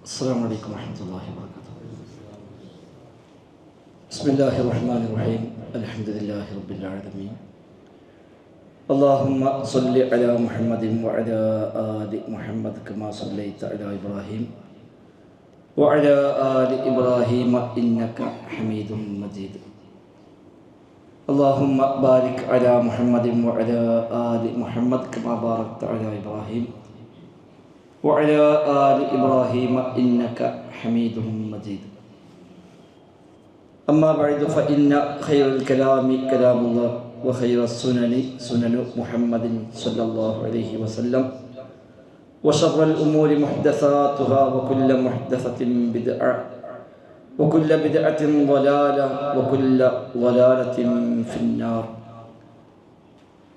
السلام عليكم ورحمة الله وبركاته. بسم الله الرحمن الرحيم. الحمد لله رب العالمين. اللهم صل على محمد وعلى آل محمد كما صليت على إبراهيم وعلى آل إبراهيم إنك حميد مجيد. اللهم بارك على محمد وعلى آل محمد كما باركت على إبراهيم وعلى آل إبراهيم إنك حميد مجيد. أما بعد فإن خير الكلام كلام الله وخير السنن سنن محمد صلى الله عليه وسلم وشر الأمور محدثاتها وكل محدثة بدعة وكل بدعة ضلالة وكل ضلالة في النار.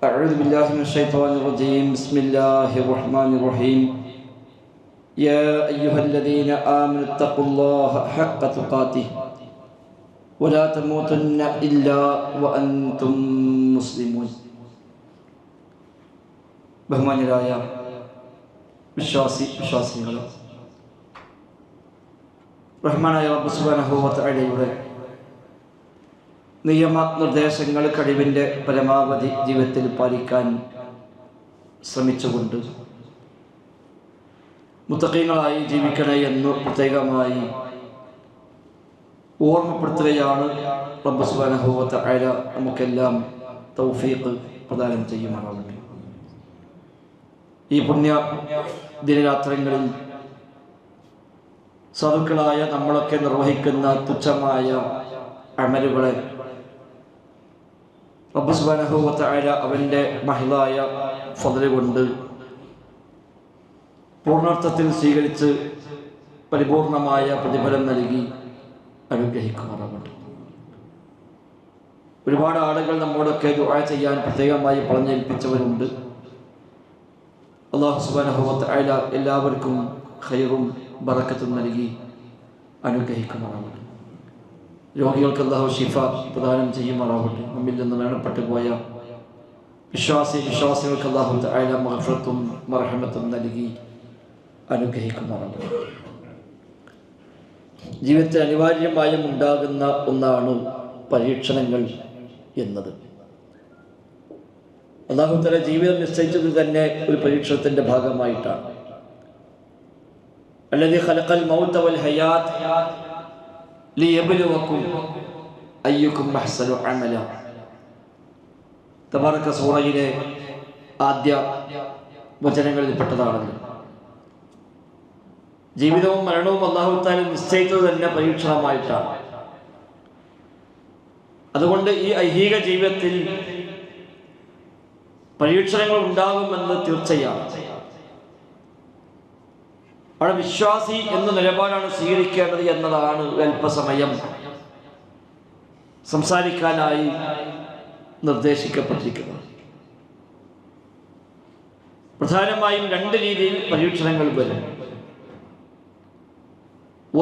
أعوذ بالله من الشيطان الرجيم. بسم الله الرحمن الرحيم. يا أيها الذين آمنوا اتقوا الله حق تقاته ولا تموتن إلا وأنتم مسلمون. ബഹുമാന്യരായ വിശ്വാസികൾ, റഹ്മാനായ റബ്ബ് സുബ്ഹാനഹു വ തആലയുടെ നിയമനിർദ്ദേശങ്ങൾ കഴിവിൻ്റെ പരമാവധി ജീവിതത്തിൽ പാലിക്കാൻ ശ്രമിച്ചുകൊണ്ട് മുത്തഖീങ്ങളായി ജീവിക്കണേ എന്ന് പ്രത്യേകമായി ഓർമ്മപ്പെടുത്തുകയാണ്. റബ്ബ് സുബ്ഹാനഹു വ തആല നമുക്കെല്ലാം തൗഫീഖ് പ്രദാനം ചെയ്യുമാറാവട്ടെ. ഈ പുണ്യ ദിനരാത്രങ്ങളിൽ സാധുക്കളായ നമ്മളൊക്കെ നിർവഹിക്കുന്ന തുച്ഛമായ അമലുകളെ റബ്ബ് സുബ്ഹാനഹു വ തആല അവൻ്റെ മഹ്ലായ ഫദ്ല് കൊണ്ട് പൂർണ്ണാർത്ഥത്തിൽ സ്വീകരിച്ച് പരിപൂർണമായ പ്രതിഫലം നൽകി അനുഗ്രഹിക്കുമാറാവട്ടെ. ഒരുപാട് ആളുകൾ നമ്മോടൊക്കെ ദുആ ചെയ്യാൻ പ്രത്യേകമായി പറഞ്ഞേൽപ്പിച്ചവരുണ്ട്. അല്ലാഹു സുബ്ഹാനഹു വ തആല എല്ലാവർക്കും ഖൈറും ബറക്കത്തും നൽകി അനുഗ്രഹിക്കുമാറാവട്ടെ. രോഗികൾക്ക് അല്ലാഹു ശിഫ പ്രദാനം ചെയ്യുമാറാവട്ടെ. നമ്മിൽ നിന്ന് മരണപ്പെട്ടു പോയ വിശ്വാസികൾക്ക് അല്ലാഹു തആല മഗ്ഫിറത്തും മർഹമത്തും നൽകി അനുഗ്രഹിക്കുമാറാവട്ടെ. ജീവിതത്തിൽ അനിവാര്യമായും ഉണ്ടാകുന്ന ഒന്നാണ് പരീക്ഷണങ്ങൾ എന്നത്. അല്ലാഹു തആല ജീവിതം നിശ്ചയിച്ചത് തന്നെ ഒരു പരീക്ഷണത്തിന്റെ ഭാഗമായിട്ടാണ്. അല്ലദീ ഖലഖൽ മൗത വൽ ഹയാത്ത് ലിയബ്ലുവക്കും അയ്യുക്കും അഹ്സനു അമല. തബാറക സൂറയിലെ ആദ്യ വചനങ്ങളിൽപ്പെട്ടതാണല്ലോ. ജീവിതവും മരണവും അല്ലാഹു തആല നിശ്ചയിച്ചത് തന്നെ പരീക്ഷണമായിട്ടാണ്. അതുകൊണ്ട് ഈ ഐഹിക ജീവിതത്തിൽ പരീക്ഷണങ്ങൾ ഉണ്ടാകുമെന്ന് തീർച്ചയാണ്. അവിടെ വിശ്വാസി എന്ന നിലപാടാണ് സ്വീകരിക്കേണ്ടത് എന്നതാണ് അല്പസമയം സംസാരിക്കാനായി നിർദ്ദേശിക്കപ്പെട്ടിരിക്കുന്നത്. പ്രധാനമായും രണ്ട് രീതിയിൽ പരീക്ഷണങ്ങൾ വരും.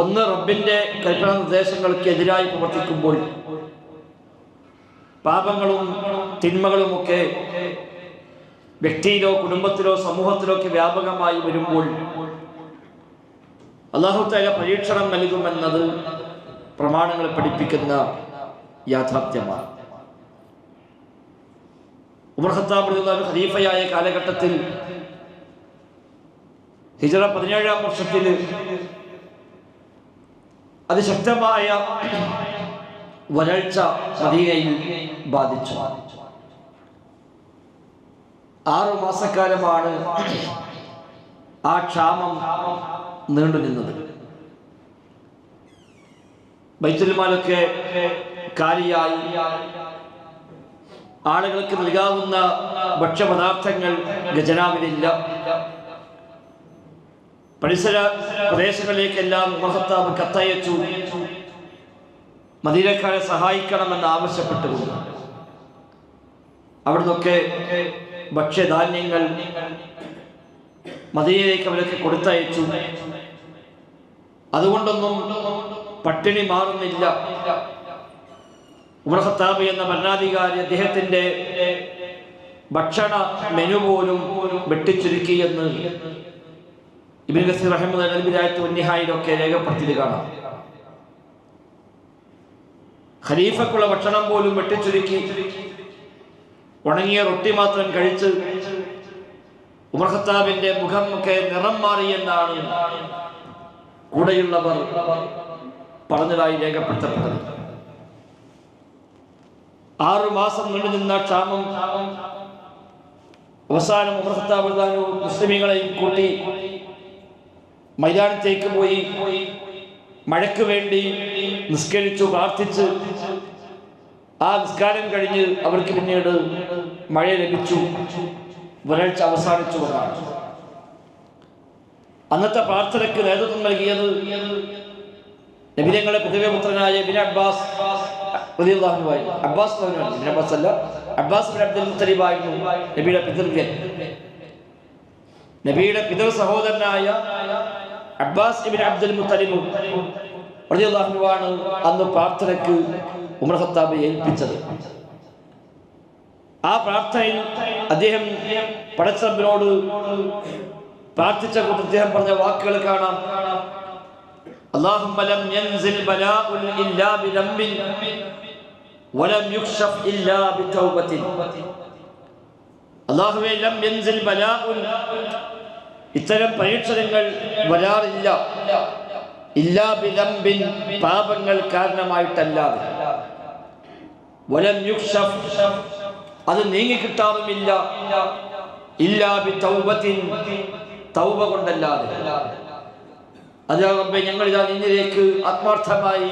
ഒന്ന്, റബ്ബിന്റെ കൽപ്പന നിർദ്ദേശങ്ങൾക്ക് എതിരായി പ്രവർത്തിക്കുമ്പോൾ പാപങ്ങളും തിന്മകളുമൊക്കെ വ്യക്തിയിലോ കുടുംബത്തിലോ സമൂഹത്തിലോ ഒക്കെ വ്യാപകമായി വരുമ്പോൾ അല്ലാഹു തആല പരീക്ഷണം നൽകുമെന്നത് പ്രമാണങ്ങൾ പഠിപ്പിക്കുന്ന യാഥാർത്ഥ്യമാണ്. ഉമർ ഖത്താബ് റളിയല്ലാഹു അൻഹു ഖലീഫയായ കാലഘട്ടത്തിൽ ഹിജ്റ 17-ാം വർഷത്തിൽ അതിശക്തമായ വരൾച്ച മദീനയിൽ ബാധിച്ചു. 6 മാസക്കാലമാണ് ആ ക്ഷാമം നീണ്ടുനിന്നത്. ബൈത്തുൽ മാലൊക്കെ കാലിയായി. ആളുകൾക്ക് നൽകാവുന്ന ഭക്ഷ്യപദാർത്ഥങ്ങൾ ഖജനാവിലില്ല. പരിസര പ്രദേശങ്ങളിലേക്കെല്ലാം ഉമർ ഖത്താബ് കത്തയച്ചു മദീനക്കാരെ സഹായിക്കണമെന്ന് ആവശ്യപ്പെട്ടുകൊണ്ട്. അവിടുന്നൊക്കെ ഭക്ഷ്യധാന്യങ്ങൾ മദീനയിലേക്ക് അവരൊക്കെ കൊടുത്തയച്ചു. അതുകൊണ്ടൊന്നും പട്ടിണി മാറുന്നില്ല. ഉമർ ഖത്താബ് എന്ന ഭരണാധികാരി അദ്ദേഹത്തിന്റെ ഭക്ഷണ മെനു പോലും വെട്ടിച്ചുരുക്കിയെന്ന് ഇബ്നു കസീർ റഹിമഹുല്ലാഹി അൽ ബിദായത്തു വന്നിഹായിലൊക്കെ രേഖപ്പെടുത്തിയത് കാണാം. ഖലീഫക്കുള്ള ഭക്ഷണം പോലും വെട്ടിച്ചുരുക്കി ഉണങ്ങിയ റൊട്ടി മാത്രം കഴിച്ച് ഉമർ ഖത്താബിന്റെ മുഖം ഒക്കെ നിറം മാറിയെന്നാണ് കൂടെയുള്ളവർ പറഞ്ഞതായി രേഖപ്പെടുത്തപ്പെട്ടത്. 6 മാസം നീണ്ടുനിന്ന ക്ഷാമം അവസാനം ഉമർ ഖത്താബ് മുസ്ലിമീങ്ങളെയും കൂട്ടി മൈതാനത്തേക്ക് പോയി മഴയ്ക്ക് വേണ്ടി നിസ്കരിച്ചു, പ്രാർത്ഥിച്ച് ആ നിസ്കാരം കഴിഞ്ഞ് അവർക്ക് പിന്നീട് മഴ ലഭിച്ചു, വരൾച്ച അവസാനിച്ചു എന്നാണ്. അന്നത്തെ പ്രാർത്ഥനയ്ക്ക് നേതൃത്വം നൽകിയത് നബിതങ്ങളുടെ പിതൃപുത്രനായ ഇബ്നു അബ്ബാസ് റളിയല്ലാഹു അൻഹു. അബ്ബാസ് ഇബ്നു അബ്ബാസ് അല്ല, അബ്ബാസ് ഇബ്നു അബ്ദുൽ മുത്തലിബ് ആയിരുന്നു നബിയുടെ പിതൃവ്യൻ. നബിയുടെ പിതൃ സഹോദരനായ അബ്ബാസ് ഇബ്നു അബ്ദുൽ മുത്തലിബ് റളിയല്ലാഹു അൻഹു ആണ് അന്ന് പ്രാർത്ഥനയ്ക്ക് ഉമർ ഖത്താബ് ഏൽപ്പിച്ചത്. ആ പ്രാർത്ഥനയിൽ അദ്ദേഹം പടച്ചറബിനോട് പ്രാർത്ഥിച്ച കൂട്ടത്തിൽ അദ്ദേഹം പറഞ്ഞ വാക്കുകൾ കാണാം. അല്ലാഹുമ്മ ലം യൻസിൽ ബലാഉൻ ഇല്ലാ ബിദംബിൻ വലം യുക്ശഫ് ഇല്ലാ ബിതൗബത്തിൻ. അല്ലാഹുവേ, ലം യൻസിൽ ബലാഉൻ, ഇത്തരം പരീക്ഷണങ്ങൾ വരാറില്ല, ഇല്ലാ ബിദംബിൻ, പാപങ്ങൾ കാരണമായിട്ടല്ലാതെ, വലം യുക്ശഫ്, അത് നീങ്ങിക്കിട്ടാറുമില്ല, ഇല്ലാ ബിതൗബത്തിൻ, തൗബ കൊണ്ടല്ലാതെ. അതാ റബ്ബേ, ഞങ്ങൾ ഇതാ നിന്നിലേക്ക് ആത്മാർത്ഥമായി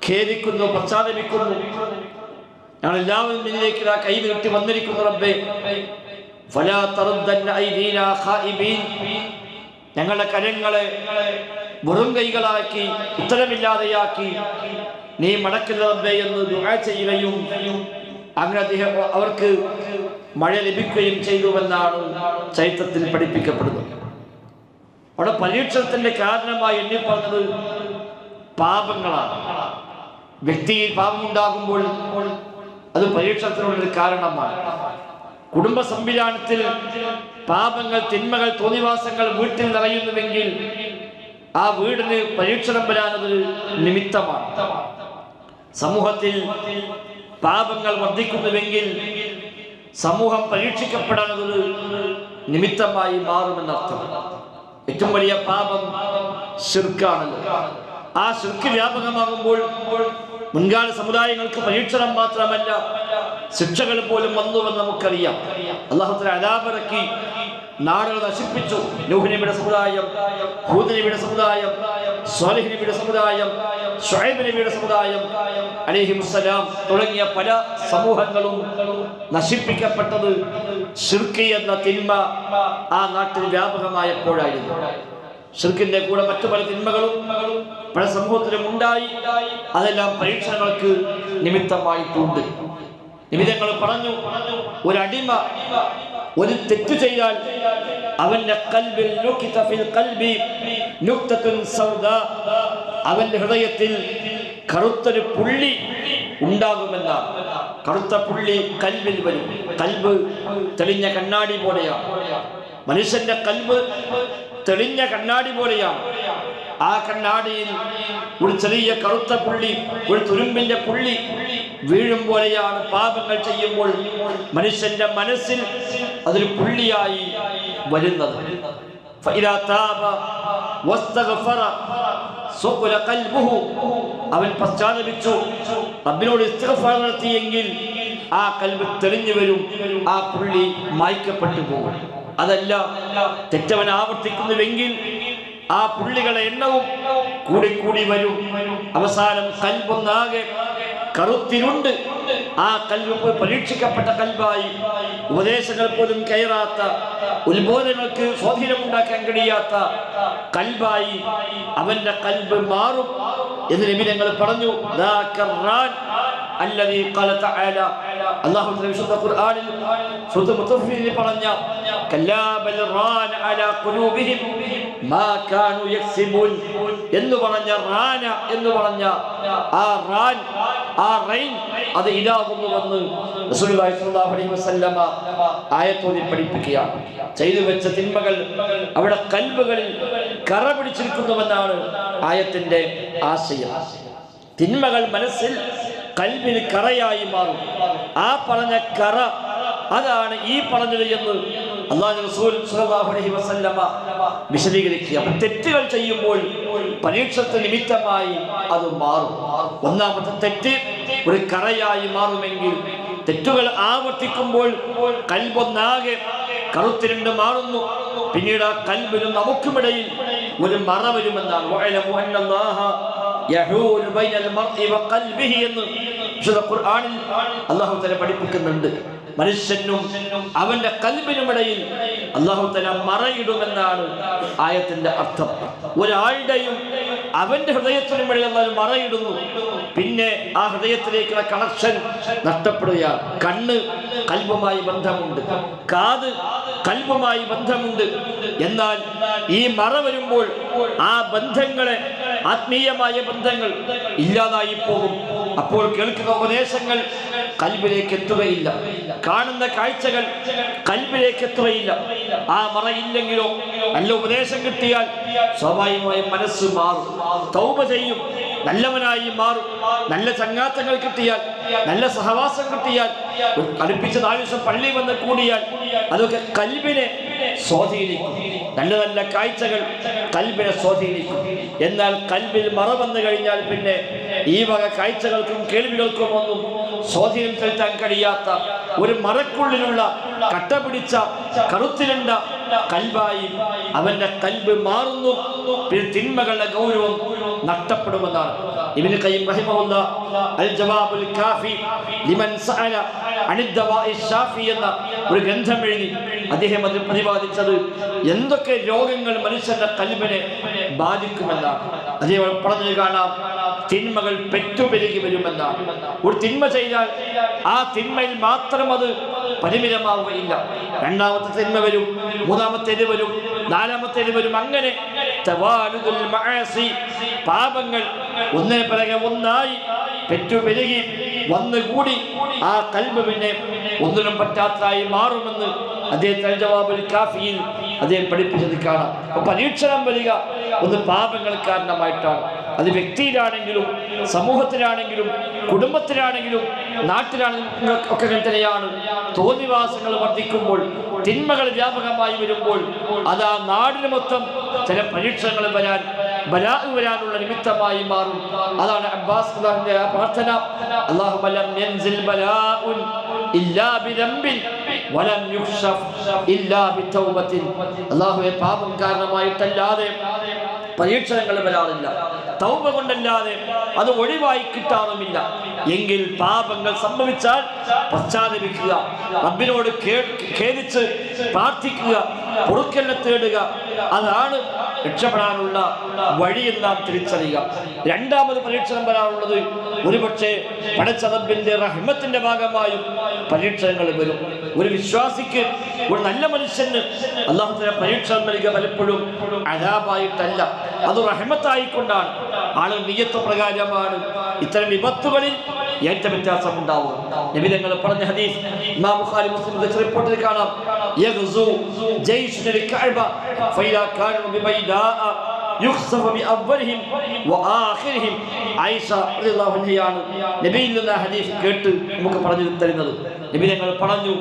ഖേദിക്കുന്നു, പശ്ചാത്തപിക്കുന്നു. ഞങ്ങൾ എല്ലാവരും നിന്നിലേക്ക് ഇതാ കൈ നീട്ടി വന്നിരിക്കുന്നു റബ്ബേ. ഫലാ തറുദ്ദന്ന ഐദീനാ ഖായിബീൻ, ഞങ്ങളുടെ കരങ്ങളെ വെറും കൈകളാക്കി ഉത്തരമില്ലാതെയാക്കി നീ മടക്കില്ല റബ്ബേ എന്ന് ദുആ ചെയ്യുകയും അങ്ങനെ അദ്ദേഹം അവർക്ക് മഴ ലഭിക്കുകയും ചെയ്തുവെന്നാണ് ചരിത്രത്തിൽ പഠിപ്പിക്കപ്പെടുന്നത്. അവിടെ പരീക്ഷണത്തിന്റെ കാരണമായി എണ്ണി പറഞ്ഞത് പാപങ്ങളാണ്. വ്യക്തിയിൽ പാപമുണ്ടാകുമ്പോൾ അത് പരീക്ഷണത്തിനുള്ളൊരു കാരണമാണ്. കുടുംബ സംവിധാനത്തിൽ പാപങ്ങൾ, തിന്മകൾ, തോന്നിവാസങ്ങൾ വീട്ടിൽ നിറയുന്നുവെങ്കിൽ ആ വീടിന് പരീക്ഷണം വരാനതൊരു നിമിത്തമാണ്. സമൂഹത്തിൽ പാപങ്ങൾ വർദ്ധിക്കുന്നുവെങ്കിൽ സമൂഹം പരീക്ഷിക്കപ്പെടാനതൊരു നിമിത്തമായി മാറുമെന്നർത്ഥം. ഏറ്റവും വലിയ പാപം ശിർക്കാണല്ലോ. ആ ശിർക്ക് വ്യാപകമാകുമ്പോൾ മുൻകാല സമുദായങ്ങൾക്ക് പരീക്ഷണം മാത്രമല്ല, ശിക്ഷകൾ പോലും വന്നുവെന്ന് നമുക്കറിയാം. അല്ലാഹു തആല അദാബിറക്കി നാടുകൾ നശിപ്പിച്ചു. നൂഹ് നബിയുടെ സമുദായം, ഹൂദ് നബിയുടെ സമുദായം, സ്വാലിഹ് നബിയുടെ സമുദായം, ശുഐബ് നബിയുടെ സമുദായം അലൈഹിമുസ്സലാം തുടങ്ങിയ പല സമൂഹങ്ങളും നശിപ്പിക്കപ്പെട്ടത് ശിർക്ക് എന്ന തിന്മ ആ നാട്ടിൽ വ്യാപകമായപ്പോഴായിരുന്നു. ശിർക്കിന്റെ കൂടെ മറ്റു പല തിന്മകളും പല സമൂഹത്തിലും ഉണ്ടായി. അതെല്ലാം പരീക്ഷണങ്ങൾക്ക് നിമിത്തമായിട്ടുണ്ട്. നിമിത്തങ്ങൾ പറഞ്ഞു, ഒരടിമ ഒരു തെറ്റ് ചെയ്താൽ അവന്റെ ഖൽബിൽ നുക്ത ഫിൽ ഖൽബി നുക്തത്തുൻ സൗദാ, അവന്റെ ഹൃദയത്തിൽ കറുത്തൊരു പുള്ളി ഉണ്ടാകുമെന്നാണ്. കറുത്ത പുള്ളി കൽബിൽ വരും. കൽബ് തെളിഞ്ഞ കണ്ണാടി പോലെയാണ്. മനുഷ്യന്റെ കൽബ് തെളിഞ്ഞ കണ്ണാടി പോലെയാണ്. ആ കണ്ണാടിയിൽ ഒരു ചെറിയ കറുത്ത പുള്ളി, ഒരു തുരുമ്പിന്റെ പുള്ളി വീഴും പോലെയാണ് പാപങ്ങൾ ചെയ്യുമ്പോൾ മനുഷ്യന്റെ മനസ്സിൽ അതൊരു പുള്ളിയായി വരുന്നത്. അവൻ പശ്ചാത്തപിച്ചു, റബ്ബിനോട് ഇസ്തിഗ്ഫാർ നടത്തിയെങ്കിൽ ആ കൽബ് തെളിഞ്ഞു വരും, ആ പുള്ളി മായ്ക്കപ്പെട്ടു പോകും. അതല്ല, തെറ്റവൻ ആവർത്തിക്കുന്നുവെങ്കിൽ ആ പുള്ളികളുടെ എണ്ണവും കൂടി വരും. അവസാനം കൽബൊന്നാകെ കറുത്തിരുണ്ട്. ആ കൽബ് പരീക്ഷിക്കപ്പെട്ട കൽബായി, ഉപദേശങ്ങൾ പോലും കയറാത്ത, ഉത്ബോധനങ്ങൾക്ക് സ്വാധീനമുണ്ടാക്കാൻ കഴിയാത്ത കൽബായി അവന്റെ കൽബ് മാറും എന്ന് നബി തങ്ങൾ പറഞ്ഞു. അല്ലാഹു വിശുദ്ധ ഖുർആനിൽ സൂറത്തുൽ മുത്തഫിഫിനിൽ പറഞ്ഞ കല്ലാ ബൽ റാന അലാ ഖുലൂബിഹിം മാ കാനു യക്സിബൂൻ എന്ന് പറഞ്ഞ റാന എന്ന് പറഞ്ഞ ആ റൈൻ അത് ഇലാകുന്നുവെന്ന് റസൂലുള്ളാഹി സ്വല്ലല്ലാഹു അലൈഹി വസല്ലമ ആയത്തോതി പഠിപ്പിക്കുകയാണ്. ചെയ്തു വെച്ച തിന്മകൾ അവിടെ കൽബുകളിൽ കറ പിടിച്ചിരിക്കുന്നുവെന്നാണ് ആയത്തിന്റെ ആശയം. തിന്മകൾ മനസ്സിൽ കൽബിൽ കറയായി മാറും. ആ പറഞ്ഞ കറ അതാണ് ഈ പറഞ്ഞത് എന്ന് അല്ലാഹുവിന്റെ റസൂൽ സ്വല്ലല്ലാഹു അലൈഹി വസല്ലമ വിശദീകരിക്കുക. അപ്പോൾ തെറ്റുകൾ ചെയ്യുമ്പോൾ പരീക്ഷണത്തിന് നിമിത്തമായി അത് മാറും. ഒന്നാമത്തെ തെറ്റ് ഒരു കറയായി മാറുമെങ്കിൽ തെറ്റുകൾ ആവർത്തിക്കുമ്പോൾ കൽബൊന്നാകെ കറുത്തിരണ്ട് മാറുന്നു. പിന്നീട് ആ കൽബിനും നമുക്കുമിടയിൽ ഒരു മറ വരുമെന്നാണ്. വഅലമു അന്നല്ലാഹ യഹൂലു ബൈനൽ മർഇ വഖൽബിഹി എന്ന് വിശുദ്ധ ഖുർആനിൽ അല്ലാഹു തആല പഠിപ്പിക്കുന്നുണ്ട്. മനുഷ്യനും അവന്റെ കൽബിനുമിടയിൽ അല്ലാഹു തആല മറയിടുമെന്നാണ് ആയത്തിന്റെ അർത്ഥം. ഒരാളുടെയും അവന്റെ ഹൃദയത്തിനുമിടയിൽ അല്ലാഹു മറയിടുന്നു. പിന്നെ ആ ഹൃദയത്തിലേക്കുള്ള കണക്ഷൻ നഷ്ടപ്പെടുകയാണ്. കണ്ണ് കൽബുമായി ബന്ധമുണ്ട്, കാത് കൽബുമായി ബന്ധമുണ്ട്. എന്നാൽ ഈ മറ വരുമ്പോൾ ആ ബന്ധങ്ങളെ, ആത്മീയമായ ബന്ധങ്ങൾ ഇല്ലാതായി പോകും. അപ്പോൾ കേൾക്കുന്ന ഉപദേശങ്ങൾ കൽബിലേക്ക് എത്തുകയില്ല, കാണുന്ന കാഴ്ചകൾ കൽബിലേക്ക് എത്തുകയില്ല. ആ മറയില്ലെങ്കിലോ നല്ല ഉപദേശം കിട്ടിയാൽ സ്വാഭാവികമായും മനസ്സ് മാറും, തൗബ ചെയ്യും, നല്ലവനായി മാറും. നല്ല ചങ്ങാത്തങ്ങൾ കിട്ടിയാൽ, നല്ല സഹവാസം കിട്ടിയാൽ, അടുപ്പിച്ച് 4 ദിവസം പള്ളി വന്ന് കൂടിയാൽ അതൊക്കെ കൽബിനെ സ്വാധീനിക്കും. നല്ല നല്ല കാഴ്ചകൾ കൽബിനെ സ്വാധീനിക്കും. എന്നാൽ കൽബിൽ മറ വന്നു കഴിഞ്ഞാൽ പിന്നെ ഈ വക കാഴ്ചകൾക്കും കേൾവികൾക്കും ഒന്നും സ്വാധീനം ചെലുത്താൻ കഴിയാത്ത ഒരു മറക്കുള്ളിലുള്ള കട്ട പിടിച്ച കറുത്തിരണ്ട കൽബായി അവന്റെ കൽബ് മാറുന്നു. പിന്നെ തിന്മകളുടെ ഗൗരവം നഷ്ടപ്പെടുമെന്നാണ് ഇബ്നു ഖയ്യിം റഹിമഹുല്ലാഹ് അൽ ജവാബുൽ കാഫി ലിമൻ സഅല അനിദ് ദവാഇ ശാഫി എന്ന ഒരു ഗ്രന്ഥം എഴുതി. അദ്ദേഹം അത് പ്രതിപാദിച്ചത് എന്തൊക്കെ രോഗങ്ങൾ മനുഷ്യന്റെ കൽബിനെ ബാധിക്കുമെന്നാണ്. അദ്ദേഹം പറഞ്ഞു കാണാം, തിന്മകൾ പെറ്റുപെരുകി വരുമെന്നാണ്. ഒരു തിന്മ ചെയ്താൽ ആ തിന്മയിൽ മാത്രം അത് പരിമിതമാവുകയില്ല. രണ്ടാമത്തെ തിന്മ വരും, മൂന്നാമത്തേത് വരും, നാലാമത്തേത് വരും. അങ്ങനെ തവാലുദുൽ മആസി, പാപങ്ങൾ ഒന്നേ പിറകെ ഒന്നായി പെറ്റുപെരുകി വന്നുകൂടി ആ കൽബ് പിന്നെ ഒന്നിനും പറ്റാത്തതായി മാറുമെന്ന് അദ്ദേഹത്തെ ജവാബുൽ കാഫിയിൽ അദ്ദേഹം പഠിപ്പിച്ചത് കാണാം. അപ്പൊ പരീക്ഷണം വരിക ഒന്ന് പാപങ്ങൾ കാരണമായിട്ടാണ്. അത് വ്യക്തിയിലാണെങ്കിലും സമൂഹത്തിലാണെങ്കിലും കുടുംബത്തിലാണെങ്കിലും നാട്ടിലാണെങ്കിലും ഒക്കെ തന്നെയാണ്. തോന്നിവാസങ്ങൾ വർദ്ധിക്കുമ്പോൾ, തിന്മകൾ വ്യാപകമായി വരുമ്പോൾ അത് ആ നാടിന് മൊത്തം ചില പരീക്ഷണങ്ങൾ വരാൻ, ബലാഅ് വരാനുള്ള നിമിത്തമായി മാറും. അതാണ് അബ്ബാസ് പ്രാർത്ഥന, അല്ലാഹുമ്മ ലം യൻസിൽ ബലാഉൻ ഇല്ലാ ബിദംബിൻ വലം യുഖ്ശഫ് ഇല്ലാ ബിതൗബത്തിൻ. അല്ലാഹുവേ, പാപം കാരണമായിട്ടല്ലാതെ പരീക്ഷണങ്ങൾ വരാറില്ല, തൗബ കൊണ്ടല്ലാതെ അത് ഒഴിവായി കിട്ടാറുമില്ല. എങ്കിൽ പാപങ്ങൾ സംഭവിച്ചാൽ പശ്ചാത്തപിക്കുക, റബ്ബിനോട് ഖേദിച്ച് പ്രാർത്ഥിക്കുക, പൊറുക്കലിനെ തേടുക. അതാണ് രക്ഷപ്പെടാനുള്ള വഴിയെന്ന് നാം തിരിച്ചറിയുക. രണ്ടാമത് പരീക്ഷണം വരാറുള്ളത് ഒരുപക്ഷെ പടച്ച റബ്ബിന്റെ റഹ്മത്തിന്റെ ഭാഗമായും പരീക്ഷണങ്ങൾ വരും. ഒരു വിശ്വാസിക്ക്, ഒരു നല്ല മനുഷ്യന് അല്ലാഹു തആല പരീക്ഷണം നൽകുക പലപ്പോഴും അദാബായിട്ടല്ല, അത് റഹ്മത്തായിക്കൊണ്ടാണ്. ആളുകൾ നിയ്യത്ത് പ്രകാരമാണ് ഇത്തരം വിപത്തുകളിൽ ഏറ്റവും വ്യത്യാസം ഉണ്ടാവുക. നബി തങ്ങൾ പറഞ്ഞ ഹദീസ് ഇമാം ബുഖാരി മുസ്ലിം റിപ്പോർട്ടിൽ കാണാം, യഗ്സു ജയ്ഷുൽ കഅബ ഫഇദാ കാനു ബിബൈദാ യുഖ്സഫു ബിഅവ്വലിഹിം വആഖിരിഹിം. ആയിഷ റളിയല്ലാഹു അൻഹയാണ് നബിയിൽ നിന്ന് ഹദീസ് കേട്ട് നമുക്ക് പറഞ്ഞു തരുന്നത്. നബി തങ്ങൾ പറഞ്ഞു,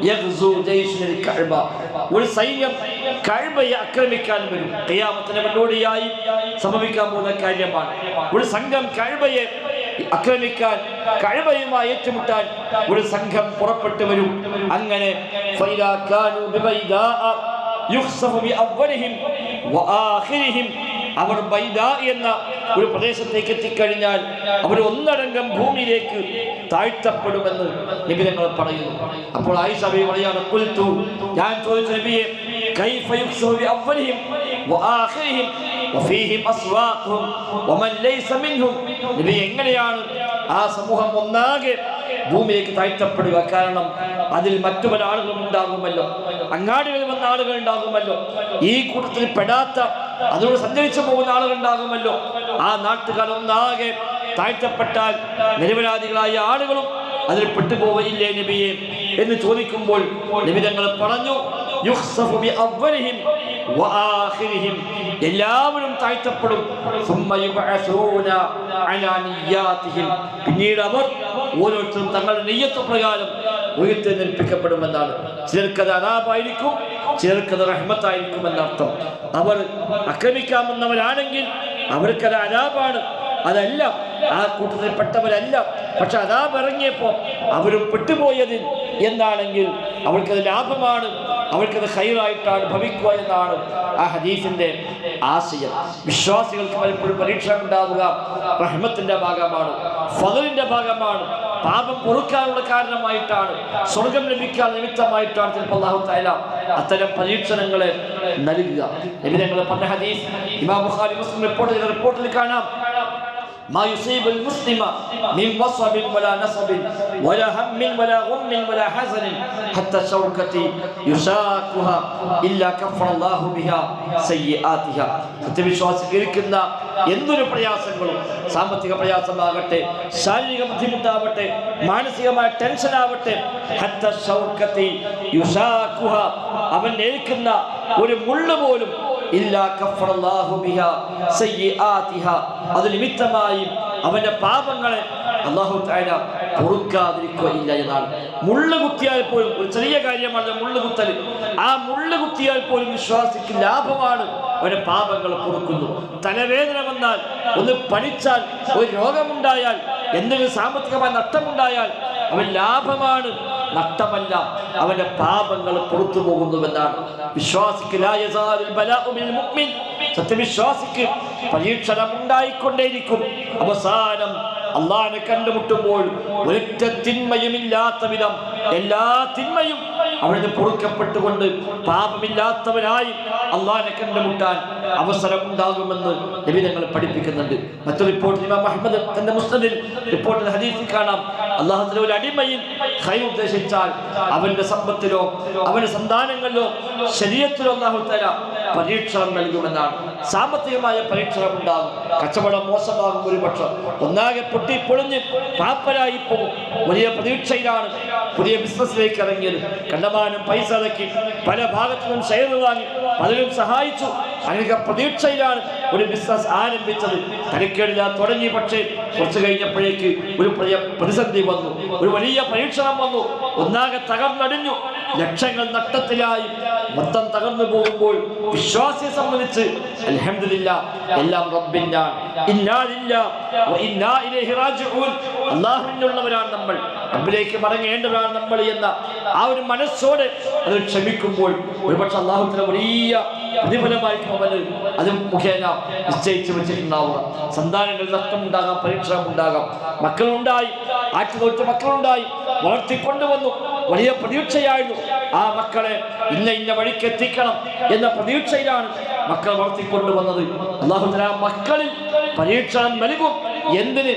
യഗ്സു ജയ്ഷുൽ കഅബ, ഒരു സൈന്യം കഅബയെ ആക്രമിക്കാൻ വരും. ഖിയാമത്തിന് മുന്നോടിയായി സംഭവിക്കാൻ പോകുന്ന കാര്യമാണ്. ഒരു സംഘം കഅബയെ ആക്രമിക്കാൻ, കഅബയുമായി ഏറ്റുമുട്ടാൻ ഒരു സംഘം പുറപ്പെട്ടു വരും. അങ്ങനെ ഫൈദാ കാനു ബിബൈദാ യുഖ്സഫു ബിഅവ്വലിഹിം വആഖിരിഹിം, അവർ ബൈദാ എന്ന ഒരു പ്രദേശത്തേക്ക് എത്തിക്കഴിഞ്ഞാൽ അവർ ഒന്നടങ്കം ഭൂമിയിലേക്ക് താഴ്ത്തപ്പെടുമെന്ന് നബി തങ്ങൾ പറയുന്നു. അപ്പോൾ ആയിഷ ബി പറയാണ്, ഖുൽതു, ഞാൻ ചോദിച്ചു നബിയെ, കൈഫ യുഖ്സഫു ബിഅവ്വലിഹിം വആഖിരിഹിം വഫീഹിം അസ്വാഖും വമൻ ലൈസ മിൻഹും. നബി, എങ്ങനെയാണ് ആ സമൂഹം ഒന്നാകെ ഭൂമിയിലേക്ക് താഴ്ത്തപ്പെടുക? കാരണം അതിൽ മറ്റു പല ആളുകളും ഉണ്ടാകുമല്ലോ, അങ്ങാടികളിൽ വന്ന ആളുകൾ ഉണ്ടാകുമല്ലോ. ഈ കൂട്ടത്തിൽ പെടാത്ത അതുകൊണ്ട് സഞ്ചരിച്ചു പോകുന്ന ആളുകളുണ്ടാകുമല്ലോ. ആ നാട്ടുകാർ ഒന്നാകെ താഴ്ത്തപ്പെട്ടാൽ നിരപരാധികളായ ആളുകളും അതിൽ പെട്ടുപോവുകയില്ലേ നബിയെ എന്ന് ചോദിക്കുമ്പോൾ നബി തങ്ങൾ പറഞ്ഞു, യുഖ്സഫു ബി അവ്വലിഹിം വആഖിരിഹിം, എല്ലാവരും താഴ്ത്തപ്പെടും. സുമ്മ യുബഅസൂന അലാ നിയ്യാതിഹിം, പിന്നീട് അവർ ഓരോരുത്തരും തങ്ങളുടെ നിയ്യത്ത് പ്രകാരം ഉയർത്തെഴുന്നേൽപ്പിക്കപ്പെടുമെന്നാണ്. ചിലർക്കത് അദാബായിരിക്കും, ചിലർക്കത് റഹ്മത്തായിരിക്കും എന്നർത്ഥം. അവർ ആക്രമിക്കാമെന്നവരാണെങ്കിൽ അവർക്കത് അദാബാണ്, അതല്ല ആ കൂട്ടത്തിൽപ്പെട്ടവരല്ല. പക്ഷെ അദാബ് ഇറങ്ങിയപ്പോൾ അവരും പെട്ടുപോയതിൽ എന്നാണെങ്കിൽ അവർക്കത് ലാഭമാണ്, അവർക്കത് ഖൈറായിട്ടാണ് ഭവിക്കുക എന്നാണ് ആ ഹദീസിന്റെ ആശയം. വിശ്വാസികൾക്ക് പലപ്പോഴും പരീക്ഷ ഉണ്ടാവുക റഹ്മത്തിന്റെ ഭാഗമാണ്, ഫദ്ലിന്റെ ഭാഗമാണ്, പാപം പൊറുക്കാനുള്ള കാരണമായിട്ടാണ്, സ്വർഗം ലഭിക്കാൻ നിമിത്തമായിട്ടാണ് ചിലപ്പോൾ അല്ലാഹു തആല അത്തരം പരീക്ഷണങ്ങളെ നൽകുക. നബി തങ്ങൾ പറഞ്ഞ ഹദീസ് ഇമാം ബുഖാരി മുസ്ലിം റിപ്പോർട്ടിൽ കാണാം, ما يصيب المسلم من وصب ولا نصب ولا هم ولا غم ولا حزن حتى شوكة يشاكها إلا كفر الله بها سيئاتها. സത്യവിശ്വാസിക്കുന്ന എന്തൊരു പ്രയാസങ്ങളും, സാമ്പത്തിക പ്രയാസമാകട്ടെ, ശാരീരിക ബുദ്ധിമുട്ടാവട്ടെ, മാനസികമായ ടെൻഷനാവട്ടെ, ഹത്ത ശൗക്കത്തി യുശാക്കുഹ, അവൻ ഏൽക്കുന്ന ഒരു മുള്ളു പോലും ഇല്ലാ കഫറല്ലാഹു ബിഹാ സയ്യിആതിഹാ, അത് നിമിത്തമായി അവന്റെ പാപങ്ങളെ അല്ലാഹു തആല പൊറുക്കാതിരിക്കുകയില്ല എന്നാണ്. മുള്ളു കുത്തിയാൽ പോലും, ഒരു ചെറിയ കാര്യമാണ് മുള്ളു കുത്തൽ, ആ മുള്ളു കുത്തിയാൽ പോലും വിശ്വാസിക്ക് ലാഭമാണ്, അവന്റെ പാപങ്ങൾ പൊറുക്കുന്നു. തലവേദന വന്നാൽ, ഒന്ന് പനിച്ചാൽ, ഒരു രോഗമുണ്ടായാൽ, എന്തെങ്കിലും സാമ്പത്തികമായ നഷ്ടമുണ്ടായാൽ അവൻ ലാഭമാണ്, നഷ്ടമല്ല, അവന്റെ പാപങ്ങൾ പുറത്തു പോകുന്നുവെന്നാണ്. വിശ്വാസിക്ക് ലാ യസാലുൽ ബലാഉ മിനൽ മുഅ്മിൻ, സത്യവിശ്വാസിക്ക് പരീക്ഷണം ഉണ്ടായിക്കൊണ്ടേയിരിക്കും. അവസാനം അള്ളാഹിനെ കണ്ടുമുട്ടുമ്പോൾ ഒരൊറ്റ തിന്മയുമില്ലാത്ത വിധം എല്ലാ തിന്മയും അവിടുന്ന് പൊറുക്കപ്പെട്ടുകൊണ്ട് പാപമില്ലാത്തവനായി അള്ളാഹിനെ കണ്ടുമുട്ടാൻ അവസരം ഉണ്ടാകുമെന്ന് നബി തങ്ങൾ പഠിപ്പിക്കുന്നുണ്ട്. മറ്റൊരു റിപ്പോർട്ടിൽ ഇമാം അഹ്മദ് തന്റെ മുസ്നദിൽ റിപ്പോർട്ടിൽ ഹദീസിൽ കാണാം, അള്ളാഹുവിന്റെ ഒരു അടിമയിൽ ഖൈർ ഉദ്ദേശിച്ചാൽ അവന്റെ സമ്പത്തിലോ അവന്റെ സന്താനങ്ങളിലോ ശരീഅത്തിലോ അല്ലാഹു തആല പരീക്ഷണം നൽകുമെന്നാണ്. സാമ്പത്തികമായ പരീക്ഷണം ഉണ്ടാകും, കച്ചവടം മോശമാകും, ഒരുപക്ഷം ഒന്നാകെ പൊട്ടിപ്പൊളിഞ്ഞ് പാപ്പരായി പോകും. വലിയ പ്രതീക്ഷയിലാണ് പുതിയ ബിസിനസ്സിലേക്ക് ഇറങ്ങിയത്, കണ്ടമാനം പൈസ ഇറക്കി, പല ഭാഗത്തു നിന്നും ഷെയർ വാങ്ങി, പലരും സഹായിച്ചു, അനേക പ്രതീക്ഷയിലാണ് ഒരു ബിസിനസ് ആരംഭിച്ചത്. തരക്കേടില്ല തുടങ്ങി, പക്ഷേ കുറച്ചു കഴിഞ്ഞപ്പോഴേക്ക് ഒരു പ്രതിസന്ധി വന്നു, ഒരു വലിയ പരീക്ഷണം വന്നു, ഒന്നാകെ തകർന്നടിഞ്ഞു, ലക്ഷങ്ങൾ നഷ്ടത്തിലായി, മൊത്തം തകർന്നു പോകുമ്പോൾ വിശ്വാസിയെ സംബന്ധിച്ച് അൽഹംദുലില്ലാ എല്ലാം റബ്ബിനാണ്, ഇന്നാ ലില്ലാഹി വ ഇന്നാ ഇലൈഹി റാജിഊൻ, അല്ലാഹുവിനുള്ളവരാണ് നമ്മൾ, റബ്ബിലേക്ക് മടങ്ങേണ്ടവരാണ് നമ്മൾ എന്ന ആ ഒരു മനസ്സോടെ അത് ക്ഷമിക്കുമ്പോൾ ഒരുപക്ഷെ അല്ലാഹുവിന്റെ വലിയ പ്രതിഫലമായിരിക്കും അവന് അത് മുഖേന നിശ്ചയിച്ചു വെച്ചിട്ടുണ്ടാവുക. സന്താനങ്ങൾ നഷ്ടമുണ്ടാകാം, പരീക്ഷണം ഉണ്ടാകാം, മക്കളുണ്ടായി, ആറ്റുനോറ്റ് മക്കളുണ്ടായി, വളർത്തിക്കൊണ്ടുവന്നു, വലിയ പ്രതീക്ഷയായിരുന്നു ആ മക്കളെ ഇന്ന വഴിക്ക് എത്തിക്കണം എന്ന പ്രതീക്ഷയിലാണ് മക്കൾ വളർത്തിക്കൊണ്ടുവന്നത്. അല്ലാഹു തആല മക്കളിൽ പരീക്ഷണം നൽകും, എന്തിന്?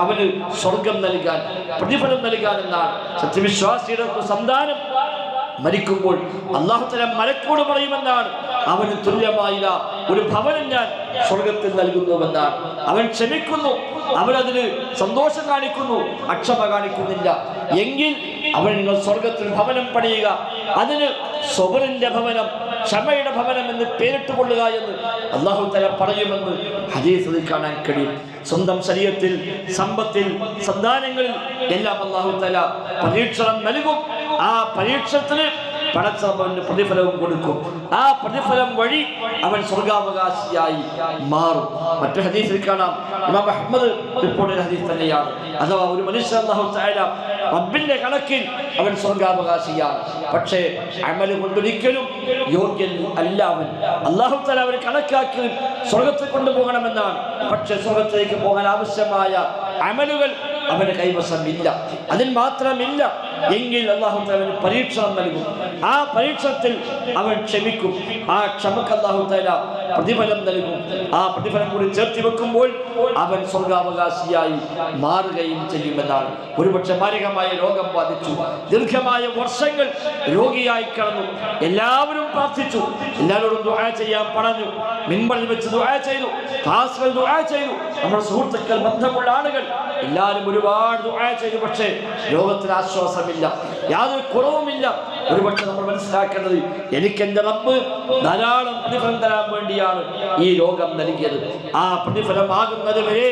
അവന് സ്വർഗം നൽകാൻ, പ്രതിഫലം നൽകാൻ എന്നാണ്. സത്യവിശ്വാസിയുടെ സന്താനം മരിക്കുമ്പോൾ അല്ലാഹു തആല മലക്കോട് പറയുമെന്നാണ്, അവന് തുല്യമായ ഒരു ഭവനം ഞാൻ സ്വർഗത്തിൽ നൽകുന്നുവെന്നാണ്. അവൻ ക്ഷമിക്കുന്നു, അവനതിന് സന്തോഷം കാണിക്കുന്നു, അക്ഷമ കാണിക്കുന്നില്ല എങ്കിൽ അവൻ നിങ്ങൾ സ്വർഗത്തിൽ ഭവനം പണിയുക, അതിന് സ്വബറിന്റെ ഭവനം, ക്ഷമയുടെ ഭവനം എന്ന് പേരിട്ട് കൊള്ളുക എന്ന് അല്ലാഹു തആല പറയുമെന്ന് ഹദീസിൽ കാണാൻ കഴിയും. സ്വന്തം ശരീരത്തിൽ, സമ്പത്തിൽ, സന്താനങ്ങളിൽ എല്ലാം അല്ലാഹു തആല പരീക്ഷണം നൽകും. ആ പരീക്ഷണത്തിന് പടച്ചവന് പ്രതിഫലവും കൊടുക്കും. ആ പ്രതിഫലം വഴി അവൻ സ്വർഗാവകാശിയായി മാറും. മറ്റു ഹദീസിൽ കാണാം, ഇമാം അഹ്മദ് റിപ്പോർട്ട് ചെയ്ത ഹദീസ് തന്നെയാണ്, അഥവാ ഒരു മനുഷ്യൻ അല്ലാഹു തആല റബ്ബിന്റെ കണക്കിൽ അവൻ സ്വർഗാവകാശിയാണ്, പക്ഷേ അമൽ കൊണ്ടൊരിക്കലും യോഗ്യൻ അല്ല അവൻ. അല്ലാഹു തആല അവനെ കണക്കാക്കി സ്വർഗത്തിൽ കൊണ്ടുപോകണമെന്നാണ്, പക്ഷേ സ്വർഗത്തിലേക്ക് പോകാൻ ആവശ്യമായ അമലുകൾ അവന്റെ കൈവശം ഇല്ല. അതിൽ മാത്രമില്ല, എങ്കിൽ അല്ലാഹു തആല പരീക്ഷണം നൽകും. ആ പരീക്ഷണത്തിൽ അവൻ ക്ഷമിക്കും. ആ ക്ഷമക്ക് അല്ലാഹു തആല പ്രതിഫലം നൽകും. ആ പ്രതിഫലം കൂടി ചേർത്തി വെക്കുമ്പോൾ അവൻ സ്വർഗാവകാശിയായി മാറുകയും ചെയ്യുമെന്നാണ്. ഒരുപക്ഷെ മാരകമായ രോഗം ബാധിച്ചു, ദീർഘമായ വർഷങ്ങൾ രോഗിയായി കിടന്നു, എല്ലാവരും പ്രാർത്ഥിച്ചു, എല്ലാവരോടും ദുആ ചെയ്യാൻ പറഞ്ഞു, മിമ്പറിൽ വെച്ച് ദുആ ചെയ്തു, ക്ലാസുകൾ ദുആ ചെയ്തു, നമ്മുടെ സുഹൃത്തുക്കൾ, ബന്ധമുള്ള ആളുകൾ എല്ലാവരും ഒരുപാട് ദുആ ചെയ്തു. പക്ഷേ രോഗത്തിന് ആശ്വാസമില്ല, യാതൊരു കുറവുമില്ല. ഒരുപക്ഷെ നമ്മൾ മനസ്സിലാക്കേണ്ടത്, എനിക്ക് എൻ്റെ റബ്ബ് ധാരാളം പ്രതിഫലം തരാൻ വേണ്ടിയാണ് ഈ രോഗം നൽകിയത്. ആ പ്രതിഫലമാകുന്നത് വരെ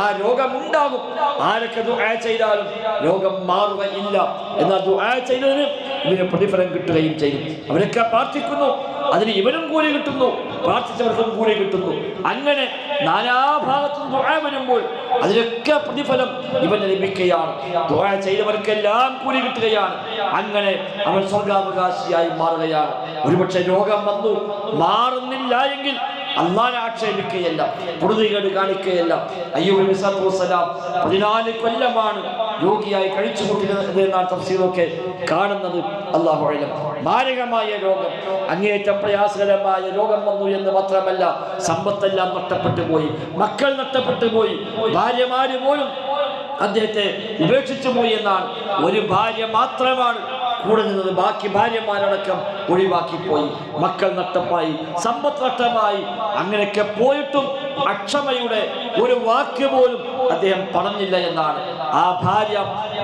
ആ രോഗമുണ്ടാകും. ആരൊക്കെ ദുആ ചെയ്താലും രോഗം മാറുകയില്ല. എന്നാൽ ദുആ ചെയ്തതിന് ഇവന് പ്രതിഫലം കിട്ടുകയും ചെയ്യും. അവരൊക്കെ പ്രാർത്ഥിക്കുന്നു, അതിന് ഇവനും കൂലി കിട്ടുന്നു, പ്രാർത്ഥിച്ചവർക്കും കൂലി കിട്ടുന്നു. അങ്ങനെ നാനാഭാഗത്തും ദുആ വരുമ്പോൾ അതിലൊക്കെ പ്രതിഫലം ഇവന് ലഭിക്കുകയാണ്. ദുആ ചെയ്തവർക്കെല്ലാം കൂലി കിട്ടുകയാണ്. അങ്ങനെ അവൻ സ്വർഗാവകാശിയായി മാറുകയാണ്. ഒരുപക്ഷെ രോഗം വന്നു മാറുന്നില്ല എങ്കിൽ അള്ളാഹനെ ആക്ഷേപിക്കുകയല്ല, പൊറുതികേട് കാണിക്കുകയല്ല. അയ്യൂബ് നബി സല്ലല്ലാഹു അലൈഹി വസല്ലം 14 കൊല്ലമാണ് രോഗിയായി കഴിച്ചുകൂട്ടിയത് എന്നാണ് തഫ്സീറൊക്കെ കാണുന്നത്. അല്ലാഹു അഅലം. മാരകമായ രോഗം, അങ്ങേയറ്റം പ്രയാസകരമായ രോഗം വന്നു എന്ന് മാത്രമല്ല, സമ്പത്തെല്ലാം നഷ്ടപ്പെട്ടു പോയി, മക്കൾ നഷ്ടപ്പെട്ടു പോയി, ഭാര്യമാര് പോലും അദ്ദേഹത്തെ ഉപേക്ഷിച്ചു പോയി എന്നാണ്. ഒരു ഭാര്യ മാത്രമാണ് കൂടെ നിന്നത്, ബാക്കി ഭാര്യമാരടക്കം ഒഴിവാക്കിപ്പോയി. മക്കൾ നഷ്ടമായി, സമ്പത്ത് നഷ്ടമായി. അങ്ങനെയൊക്കെ പോയിട്ടും അക്ഷമയുടെ ഒരു വാക്ക് പോലും അദ്ദേഹം പറഞ്ഞില്ല എന്നാണ്. ആ ഭാര്യ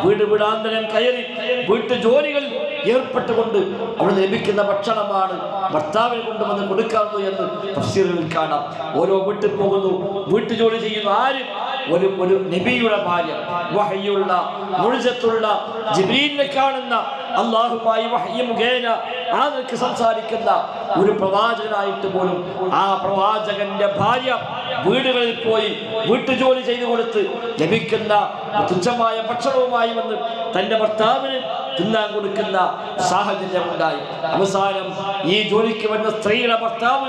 വീട് വീടാന്തരം കയറി വീട്ടു ജോലികളിൽ ഏർപ്പെട്ടുകൊണ്ട് അവിടെ ലഭിക്കുന്ന ഭക്ഷണമാണ് ഭർത്താവിനെ കൊണ്ടുവന്ന് കൊടുക്കാറുള്ളൂ എന്ന് തഫ്സീറുകളിൽ കാണാം. ഓരോ വീട്ടിൽ പോകുന്നു, വീട്ടു ജോലി ചെയ്യുന്ന ആരും ഒരു നബിയുടെ ഭാര്യ, വഹയ്യുള്ള മുഴുജത്തുള്ള ജിബ്രീലിനെ കാണുന്ന, അല്ലാഹുമായി വഹയ്യ മുഖേന ആൾക്ക് സംസാരിക്കുന്ന ഒരു പ്രവാചകനായിട്ട് പോലും ആ പ്രവാചകന്റെ ഭാര്യ വീടുകളിൽ പോയി വീട്ടുജോലി ചെയ്തു കൊടുത്ത് ലഭിക്കുന്ന തുച്ഛമായ ഭക്ഷണവുമായി വന്ന് തന്റെ ഭർത്താവിന് തിന്നാൻ കൊടുക്കുന്ന സാഹചര്യമുണ്ടായി. അവസാനം ഈ ജോലിക്ക് വന്ന സ്ത്രീയുടെ ഭർത്താവ്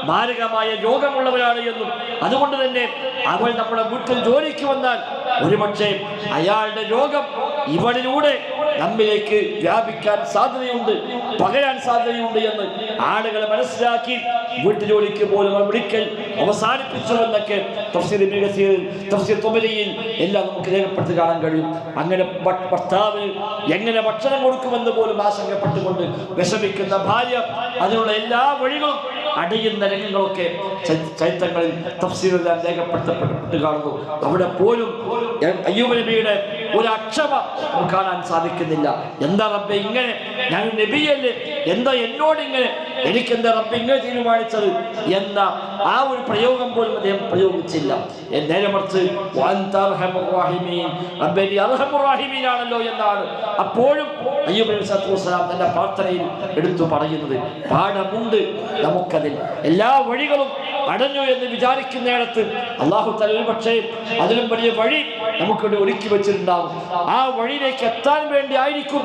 മാരകമായ രോഗമുള്ളവരാണ് എന്നും അതുകൊണ്ട് തന്നെ അവൾ നമ്മുടെ വീട്ടിൽ ജോലിക്ക് വന്നാൽ ഒരുപക്ഷെ അയാളുടെ രോഗം ഇവളിലൂടെ നമ്മിലേക്ക് വ്യാപിക്കാൻ സാധ്യതയുണ്ട്, പകരാൻ സാധ്യതയുണ്ട് എന്ന് ആളുകളെ മനസ്സിലാക്കി വീട്ടുജോലിക്ക് പോലും വിളിക്കൽ അവസാനിപ്പിച്ചു എന്നൊക്കെ തഫ്സീർ ഇബ്നു കസീർ, തഫ്സീർ തുബരിയിൽ എല്ലാം നമുക്ക് രേഖപ്പെടുത്തി കാണാൻ കഴിയും. അങ്ങനെ ഭർത്താവിന് എങ്ങനെ ഭക്ഷണം കൊടുക്കുമെന്ന് പോലും ആശങ്കപ്പെട്ടുകൊണ്ട് വിഷമിക്കുന്ന ഭാര്യ, അതിനുള്ള എല്ലാ വഴികളും അടയുന്ന രംഗങ്ങളൊക്കെ ചരിത്രങ്ങളിൽ തഫ്സീറെല്ലാം രേഖപ്പെടുത്തപ്പെട്ട് കാണുന്നു. അവിടെ പോലും അയ്യൂബ് നബിയുടെ ഒരു അക്ഷമ കാണാൻ സാധിക്കുന്നില്ല. എന്താ റബ്ബേ ഇങ്ങനെ, ഞാൻ നബിയല്ലേ, എന്താ എന്നോട് ഇങ്ങനെ, എനിക്കെന്താ റബ്ബ് ഇങ്ങനെ തീരുമാനിച്ചത് എന്ന ആ ഒരു പ്രയോഗം പോലും അദ്ദേഹം പ്രയോഗിച്ചില്ല. നേരെ മറിച്ച് റബ്ബേ നീ അർഹമുർ റഹീമീനാണല്ലോ എന്നാണ് അപ്പോഴും അയ്യൂബ് നബി സല്ലല്ലാഹു അലൈഹി വസല്ലം തന്റെ പ്രാർത്ഥനയിൽ എടുത്തു പറയുന്നത്. പാഠമുണ്ട് നമുക്കതിൽ. എല്ലാ വഴികളും അടഞ്ഞു എന്ന് വിചാരിക്കുന്നിടത്ത് അല്ലാഹു തആല ഒരുപക്ഷേ അതിലും വലിയ വഴി നമുക്കിവിടെ ഒരുക്കി വെച്ചിട്ടുണ്ടാകും. ആ വഴിയിലേക്ക് എത്താൻ വേണ്ടി ആയിരിക്കും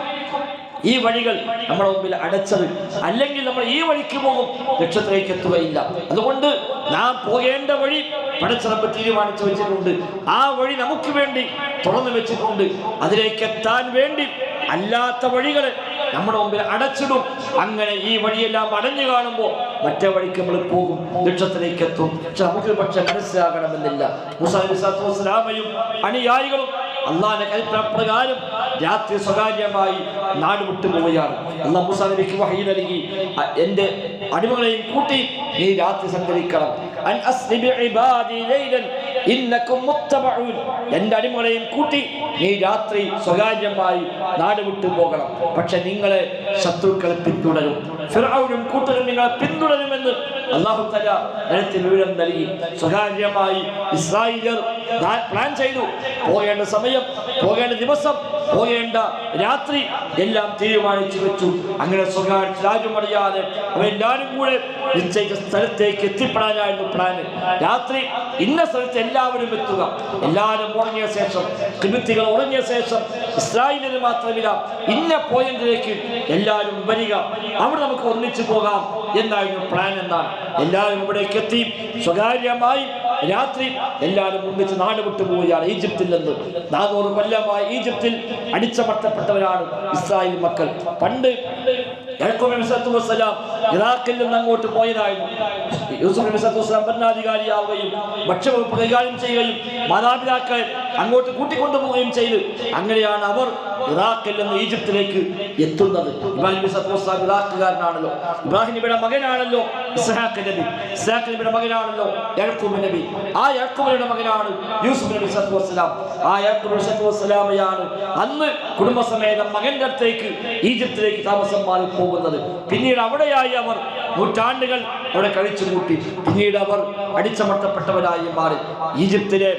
ഈ വഴികൾ നമ്മുടെ മുമ്പിൽ അടച്ചത്. അല്ലെങ്കിൽ നമ്മൾ ഈ വഴിക്ക് പോകും, ലക്ഷ്യത്തിലേക്ക് എത്തുകയില്ല. അതുകൊണ്ട് നാം പോകേണ്ട വഴി പടച്ചറപ്പ് തീരുമാനിച്ചു വെച്ചിട്ടുണ്ട്. ആ വഴി നമുക്ക് വേണ്ടി തുറന്നു വെച്ചിട്ടുണ്ട്. അതിലേക്ക് എത്താൻ വേണ്ടി അല്ലാത്ത വഴികളെ നമ്മുടെ മുമ്പിൽ അടച്ചിടും. അങ്ങനെ ഈ വഴിയെല്ലാം അടഞ്ഞു കാണുമ്പോൾ മറ്റേ വഴിക്ക് നമ്മൾ പോകും, ലക്ഷ്യത്തിലേക്ക് എത്തും. പക്ഷെ നമുക്ക് പക്ഷെ മനസ്സിലാകണമെന്നില്ല. മൂസാ നബി സ്വല്ലല്ലാഹു അലൈഹി വസല്ലമയും അനുയായികളും അള്ളാഹിന്റെ കൽപ്പന പ്രകാരം രാത്രി സ്വകാര്യമായി നാട് വിട്ടു പോവുകയാണ്. അള്ളാഹു മൂസാ നബിക്ക് വഹി നൽകി, എന്റെ അടിമകളെയും കൂട്ടി നീ രാത്രി സഞ്ചരിക്കണം. അൻ അസ്രി ബിഇബാദി ലൈലൻ ഇന്നകും മുത്തബഊൻ, എന്റെ അടിമകളെയും കൂട്ടി നീ രാത്രി സ്വകാര്യമായി നാട് വിട്ടു പോകണം. പക്ഷെ നിങ്ങളെ ശത്രുക്കളെ പിന്തുടരും, ഫിർഔനും കൂട്ടരും നിങ്ങളെ പിന്തുടരുമെന്ന് അല്ലാഹു തആല നേരത്തെ വിവരം നൽകി. സ്വകാര്യമായി ഇസ്രായേലിയർ പ്ലാൻ ചെയ്തു. പോകേണ്ട സമയം, പോകേണ്ട ദിവസം, പോകേണ്ട രാത്രി എല്ലാം തീരുമാനിച്ചു വെച്ചു. അങ്ങനെ സ്വകാര്യ രാജ്യമറിയാതെ അവരെല്ലാവരും കൂടെ നിശ്ചയിച്ച സ്ഥലത്തേക്ക് എത്തിപ്പെടാനായിരുന്നു പ്ലാന്. രാത്രി ഇന്ന സ്ഥലത്ത് എല്ലാവരും എത്തുക. എല്ലാവരും ഉറങ്ങിയ ശേഷം, കിബിത്തികൾ ഉറങ്ങിയ ശേഷം ഇസ്രായേലിന് മാത്രമില്ല, ഇന്ന പോയിന്റിലേക്ക് എല്ലാവരും വരിക, അവിടെ നമുക്ക് ഒന്നിച്ചു പോകാം എന്നായിരുന്നു പ്ലാൻ. എന്നാണ് എല്ലാവരും ഇവിടേക്ക് എത്തി സ്വകാര്യമായി രാത്രി എല്ലാവരും ഒന്നിച്ച് നാട് വിട്ടുപോവുകയാണ്. ഈജിപ്തിൽ നിന്ന് 400 കൊല്ലമായി ഈജിപ്തിൽ അടിച്ചമർത്തപ്പെട്ടവരാണ് ഇസ്രായേൽ മക്കൾ. പണ്ട് യാക്കൂബ് നബി സല്ലല്ലാഹു അലൈഹി വസല്ലം ഇറാഖിൽ നിന്ന് അങ്ങോട്ട് പോയതായിരുന്നു. യൂസുഫ് നബി സല്ലല്ലാഹു അലൈഹി വസല്ലം ഭരണാധികാരിയാവുകയും ഭക്ഷ്യവകുപ്പ് കൈകാര്യം ചെയ്യുകയും മാതാപിതാക്കളെ അങ്ങോട്ട് കൂട്ടിക്കൊണ്ടുപോവുകയും ചെയ്തു. അങ്ങനെയാണ് അവർ ഇറാഖിൽ നിന്ന് ഈജിപ്തിലേക്ക് എത്തുന്നത്. ഇബ്രാഹിം നബി സല്ലല്ലാഹു അലൈഹി വസല്ലം ഇറാഖുകാരനാണല്ലോ, ഇബ്രാഹിം നബിയുടെ മകനാണല്ലോ ഇസ്ഹാഖ് നബി, ഇസ്ഹാഖ് നബിയുടെ മകനാണല്ലോ യാക്കൂബ് നബി, ആ യാക്കൂബ് നബിയുടെ മകനാണ് യൂസുഫ് നബി സല്ലല്ലാഹു അലൈഹി വസല്ലം. ആ യാക്കൂബ് നബി സല്ലല്ലാഹു അലൈഹി വസല്ലമയാണ് അന്ന് കുടുംബസമേതം മകന്റെ അടുത്തേക്ക് ഈജിപ്തിലേക്ക് താമസം മാറി പോകുന്നത്. പിന്നീട് അവിടെയായി അവർ നൂറ്റാണ്ടുകൾ അവിടെ കഴിച്ചുകൂട്ടി. പിന്നീട് അവർ അടിച്ചമർത്തപ്പെട്ടവരായി മാറി. ഈജിപ്തിലെ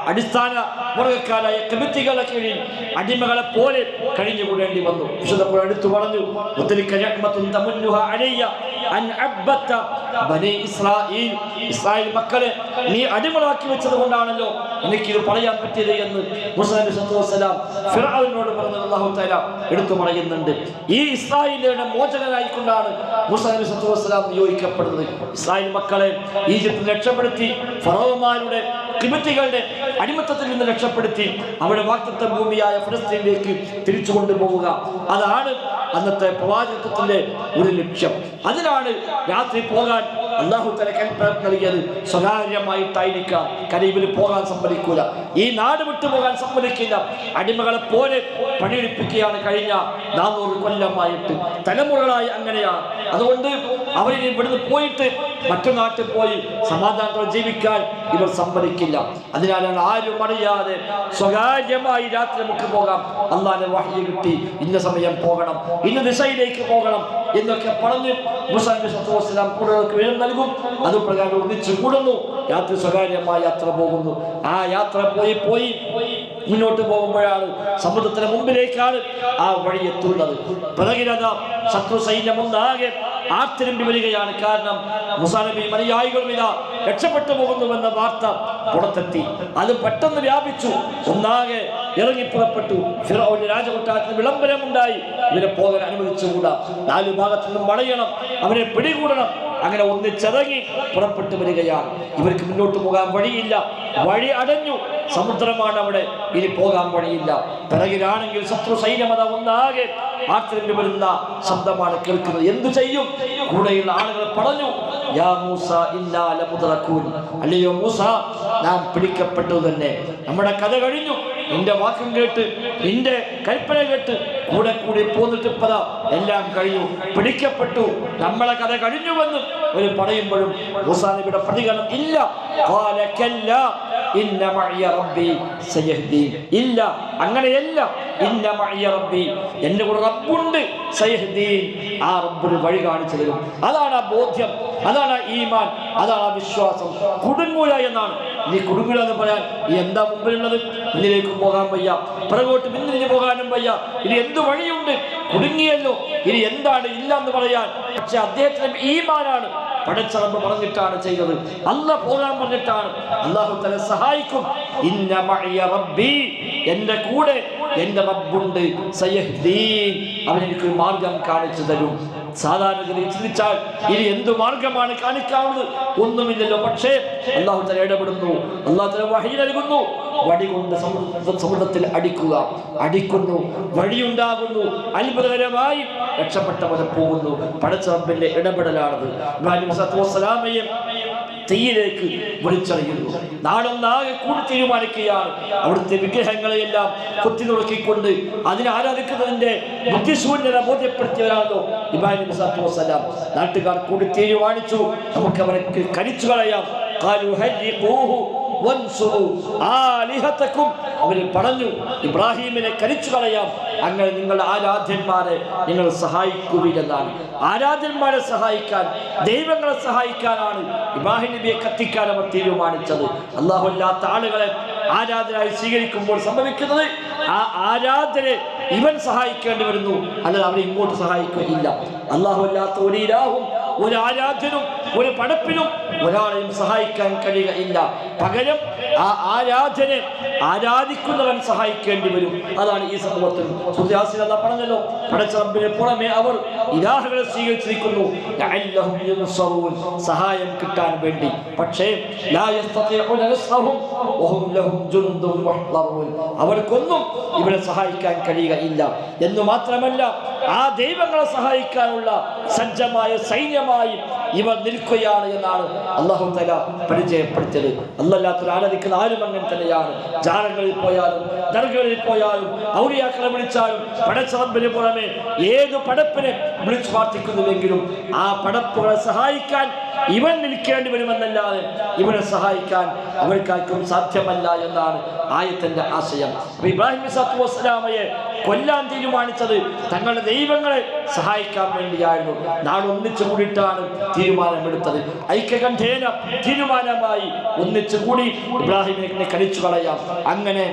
അടിസ്ഥാന വർഗ്ഗക്കാരായ കമ്മിറ്റികളുടെ കീഴിൽ അടിമകളെ പോലെ കഴിഞ്ഞുകൂടേണ്ടി വന്നു. വിശുദ്ധ ഖുർആൻ എടുത്തു പറഞ്ഞു, ഇസ്രായേൽ മക്കളെ നീ അടിമകളാക്കി വെച്ചത് കൊണ്ടാണല്ലോ എനിക്കിത് പറയാൻ പറ്റിയത് എന്ന് മൂസാ നബി സല്ലല്ലാഹു അലൈഹി വസല്ലം ഫിർഔനോട് പറഞ്ഞത് അല്ലാഹു തആല എടുത്തു പറയുന്നുണ്ട്. ഈ ഇസ്രായേലിന്റെ മോചകനായിക്കൊണ്ടാണ് മൂസാ നബി സല്ലല്ലാഹു അലൈഹി വസല്ലം നിയോഗിക്കപ്പെടുന്നത്. ഇസ്രായേൽ മക്കളെ ഈജിപ്തിൽ രക്ഷപ്പെടുത്തി ഫറോവമാരുടെ കമ്മിറ്റികളുടെ അടിമത്തത്തിൽ നിന്ന് രക്ഷപ്പെടുത്തി അവിടെ വാഗ്ദത്ത ഭൂമിയായ ഫലസ്തീനിലേക്ക് തിരിച്ചു കൊണ്ടുപോവുക. അതാണ് അന്നത്തെ പ്രവാചകത്വത്തിന്റെ ഒരു ലക്ഷ്യം. അതിനാണ് രാത്രി പോകാൻ അല്ലാഹു തആല കൽപ്പന നൽകിയത്. സ്വകാര്യമായിട്ടായിരിക്കാം, കരീബിൽ പോകാൻ സമ്മതിക്കൂല, ഈ നാട് വിട്ടു പോകാൻ സമ്മതിക്കില്ല. അടിമകളെ പോലെ പണിയെടുപ്പിക്കുകയാണ് കഴിഞ്ഞ 400 കൊല്ലമായിട്ട്, തലമുറകളായി അങ്ങനെയാണ്. അതുകൊണ്ട് അവരിനി ഇവിടുന്ന് പോയിട്ട് മറ്റു നാട്ടിൽ പോയി സമാധാനത്തോടെ ജീവിക്കാൻ ഇവർ സമ്മതിക്കില്ല. അതിനാലാണ് ആരും അറിയാതെ സ്വകാര്യമായി രാത്രി നമുക്ക് പോകാം, അല്ലാഹുവിന്റെ വഹ്യ് കിട്ടി, ഇന്ന സമയം പോകണം, ഇന്ന ദിശയിലേക്ക് പോകണം എന്നൊക്കെ പറഞ്ഞ് മൂസാ നബി സല്ലല്ലാഹു അലൈഹി വസല്ലം കൂടുതൽ വിവരം നൽകും. അതുപ്രകാരം ഒന്നിച്ചു കൂടുന്നു, രാത്രി സ്വകാര്യമായ യാത്ര പോകുന്നു. ആ യാത്ര പോയി മുന്നോട്ട് പോകുമ്പോഴാണ് സമുദ്രത്തിന് മുമ്പിലേക്കാണ് ആ വഴി എത്തുന്നത്. പിറകിലതാ ശത്രു സൈന്യം ഒന്നാകെ ആർത്തിരമ്പി വരികയാണ്. കാരണം മൂസാ നബി അനുയായികളും ഇതാ രക്ഷപ്പെട്ടു പോകുന്നുവെന്ന വാർത്ത പുറത്തെത്തി. അത് പെട്ടെന്ന് വ്യാപിച്ചു, ഒന്നാകെ ഇറങ്ങിപ്പുറപ്പെട്ടു. ഫിർഔന്റെ രാജകൊട്ടാരത്തിന് വിളംബരമുണ്ടായി, ഇവരെ പോകാൻ അനുവദിച്ചുകൂടാ, 4 ഭാഗത്തു നിന്നും വളയണം, അവരെ പിടികൂടണം. അങ്ങനെ ഒന്നിച്ചിറങ്ങി പുറപ്പെട്ടു വരികയാണ്. ഇവർക്ക് മുന്നോട്ട് പോകാൻ വഴിയില്ല, വഴി അടഞ്ഞു, സമുദ്രമാണ് അവിടെ, ഇനി പോകാൻ വഴിയില്ല. പിറകിലാണെങ്കിൽ ശത്രു സൈന്യം അതാ ഒന്നാകെ ആർത്തിരമ്പി വരുന്ന ശബ്ദമാണ് കേൾക്കുന്നത്. എന്തു ചെയ്യും? കൂടെയുള്ള ആളുകൾ പറഞ്ഞു, യാ മൂസ ഇന്നാ ലമുദ്റകൂൻ, അല്ലയോ മൂസ നാം പിടിക്കപ്പെട്ടു തന്നെ, നമ്മുടെ കഥ കഴിഞ്ഞു, നിന്റെ വാക്കും കേട്ട് നിന്റെ കൽപ്പന കേട്ട് കൂടി പോന്നിട്ട് പദ എല്ലാം കഴിഞ്ഞു, പിടിക്കപ്പെട്ടു, നമ്മളെ കഥ കഴിഞ്ഞുവെന്ന് ഒരു പറയുമ്പോഴും മൂസാ നബിയുടെ പ്രതികരണം ഇല്ല. ഇന്ന മഅയ റബ്ബി സയഹ്ദീൻ, ഇല്ല അങ്ങനെയല്ല, ഇന്ന മഅയ റബ്ബി, എൻ്റെ കൂടെ റബ്ബുണ്ട്, സയഹ്ദീൻ, ആ റബ്ബിന് വഴി കാണിച്ചു തരും. അതാണ് ആ ബോധ്യം, അതാണ് ആ ഈമാൻ, അതാണ് ആ വിശ്വാസം. കുടുങ്ങൂല എന്നാണ്. നീ കുടുങ്ങൂല എന്ന് പറയാൻ എന്താ മുമ്പിലുള്ളത്? മുന്നിലേക്ക് പോകാൻ വയ്യ, പിറകോട്ട് പിന്നിലേക്ക് പോകാനും വയ്യ, ഇനി എന്ത് വഴിയുണ്ട്? കുടുങ്ങിയല്ലോ, ഇനി എന്താണ് ഇല്ല എന്ന് പറയാൻ. പക്ഷെ അദ്ദേഹത്തിന് ഈമാനാണ്. പടച്ച റബ്ബ് പറഞ്ഞിട്ടാണ് ചെയ്തത്, അല്ലാഹ് പോകാൻ പറഞ്ഞിട്ടാണ്. അല്ലാഹു തആല സഹായിക്കും. ഇന്ന മഅയ റബ്ബി, എൻ്റെ കൂടെ എൻ്റെ റബ്ബുണ്ട്, സയഹ്ദീൻ, അവൻ എനിക്ക് മാർഗം കാണിച്ചു തരും. സാധാരണഗതിയിൽ ചിന്തിച്ചാൽ ഇനി എന്ത് മാർഗമാണ് കാണിക്കാവുന്നത്? ഒന്നുമില്ലല്ലോ. പക്ഷേ അല്ലാഹു തആല ഇടപെടുന്നു, അല്ലാഹു തആല വഹി നൽകുന്നു. വടി കൊണ്ട് സമുദ്രത്തിൽ അടിക്കുന്നു, വഴിയുണ്ടാകുന്നു, അത്ഭുതകരമായി രക്ഷപ്പെട്ടവരെ പോകുന്നു. പടച്ച റബ്ബിന്റെ ഇടപെടലാണത്. ഇബ്രാഹിം സല്ലല്ലാഹു തീയിലേക്ക് വിളിച്ചറിയുന്നു. നാടൊന്നാകെ കൂടി തീരുമാനിക്കുകയാണ്. അവിടുത്തെ വിഗ്രഹങ്ങളെയെല്ലാം കൊത്തി നുറുക്കിക്കൊണ്ട് അതിനെ ആരാധിക്കുന്നതിന്റെ ബുദ്ധിശൂന്യത ബോധ്യപ്പെടുത്തിയവരാണല്ലോ ഇബ്രാഹിം സല്ലല്ലാഹു അലൈഹി വസല്ലം. നാട്ടുകാർ കൂടി തീരുമാനിച്ചു, നമുക്ക് അവരെ കരിച്ചു കളയാം. അവര് പറഞ്ഞു, ഇബ്രാഹിമിനെ കരിച്ചു കളയാം, അങ്ങനെ നിങ്ങളുടെ ആരാധ്യന്മാരെ നിങ്ങൾ സഹായിക്കുകയെന്നാണ്. ആരാധ്യന്മാരെ സഹായിക്കാൻ, ദൈവങ്ങളെ സഹായിക്കാനാണ് ഇബ്രാഹിം നബിയെ കത്തിക്കാൻ അവർ തീരുമാനിച്ചത്. അല്ലാഹു അല്ലാത്ത ആളുകളെ ആരാധനായി സ്വീകരിക്കുമ്പോൾ സംഭവിക്കുന്നത് ആ ആരാധനെ ഇവൻ സഹായിക്കേണ്ടി വരുന്നു, അല്ലാതെ അവരെ ഇങ്ങോട്ട് സഹായിക്കുകയില്ല. അല്ലാഹു അല്ലാത്ത ഒരു ഇലാഹും ഒരു ആരാധ്യനും ഒരു പടപ്പിനും ഒരാളെയും സഹായിക്കാൻ കഴിയുകയില്ല. പകരം ആ ആരാധനെ ആരാധിക്കുന്നവൻ സഹായിക്കേണ്ടി വരും. അതാണ് ഈ സമൂഹത്തിൽ പറഞ്ഞല്ലോ, പടച്ച റബ്ബിനെ പുറമെ അവർ ഇലാഹുകളെ സ്വീകരിച്ചിരിക്കുന്നു സഹായം കിട്ടാൻ വേണ്ടി. പക്ഷേ അവർക്കൊന്നും ഇവരെ സഹായിക്കാൻ കഴിയുകയില്ല എന്ന് മാത്രമല്ല, ആ ദൈവങ്ങളെ സഹായിക്കാനുള്ള സജ്ജമായ സൈന്യമായി ഇവർ നിൽക്കുകയാണ് എന്നാണ് അല്ലാഹു തആല പരിചയപ്പെടുത്തിയത്. അല്ലാഹു ആരാധിക്കുന്ന ആരും അങ്ങനെ തന്നെയാണ്. ജാലങ്ങളിൽ പോയാലും ദർഗകളിൽ പോയാലും ഔലിയാക്കളെ വിളിച്ചാലും പടച്ച റബ്ബിന് പുറമെ ഏത് പടപ്പിനെ വിളിച്ചു പ്രാർത്ഥിക്കുന്നുവെങ്കിലും ആ പടപ്പുകളെ സഹായിക്കാൻ ഇവൻ നിൽക്കേണ്ടി വരുമെന്നല്ലാതെ ഇവനെ സഹായിക്കാൻ അവർക്കാർക്കും സാധ്യമല്ല എന്നാണ് ആയത്തിന്റെ ആശയം. ഇബ്രാഹിം അലൈഹിസ്സലാത്തു വസ്സലാമയെ കൊല്ലാൻ തീരുമാനിച്ചത് തങ്ങളുടെ ദൈവങ്ങളെ സഹായിക്കാൻ വേണ്ടിയായിരുന്നു. നാട് ഒന്നിച്ചു കൂടിയിട്ടാണ് തീരുമാനമെടുത്തത്. ഐക്യകണ്ഠേന തീരുമാനമായി ഒന്നിച്ചു കൂടി ഇബ്രാഹിമിനെ കരിച്ചു കളയാം. അങ്ങനെ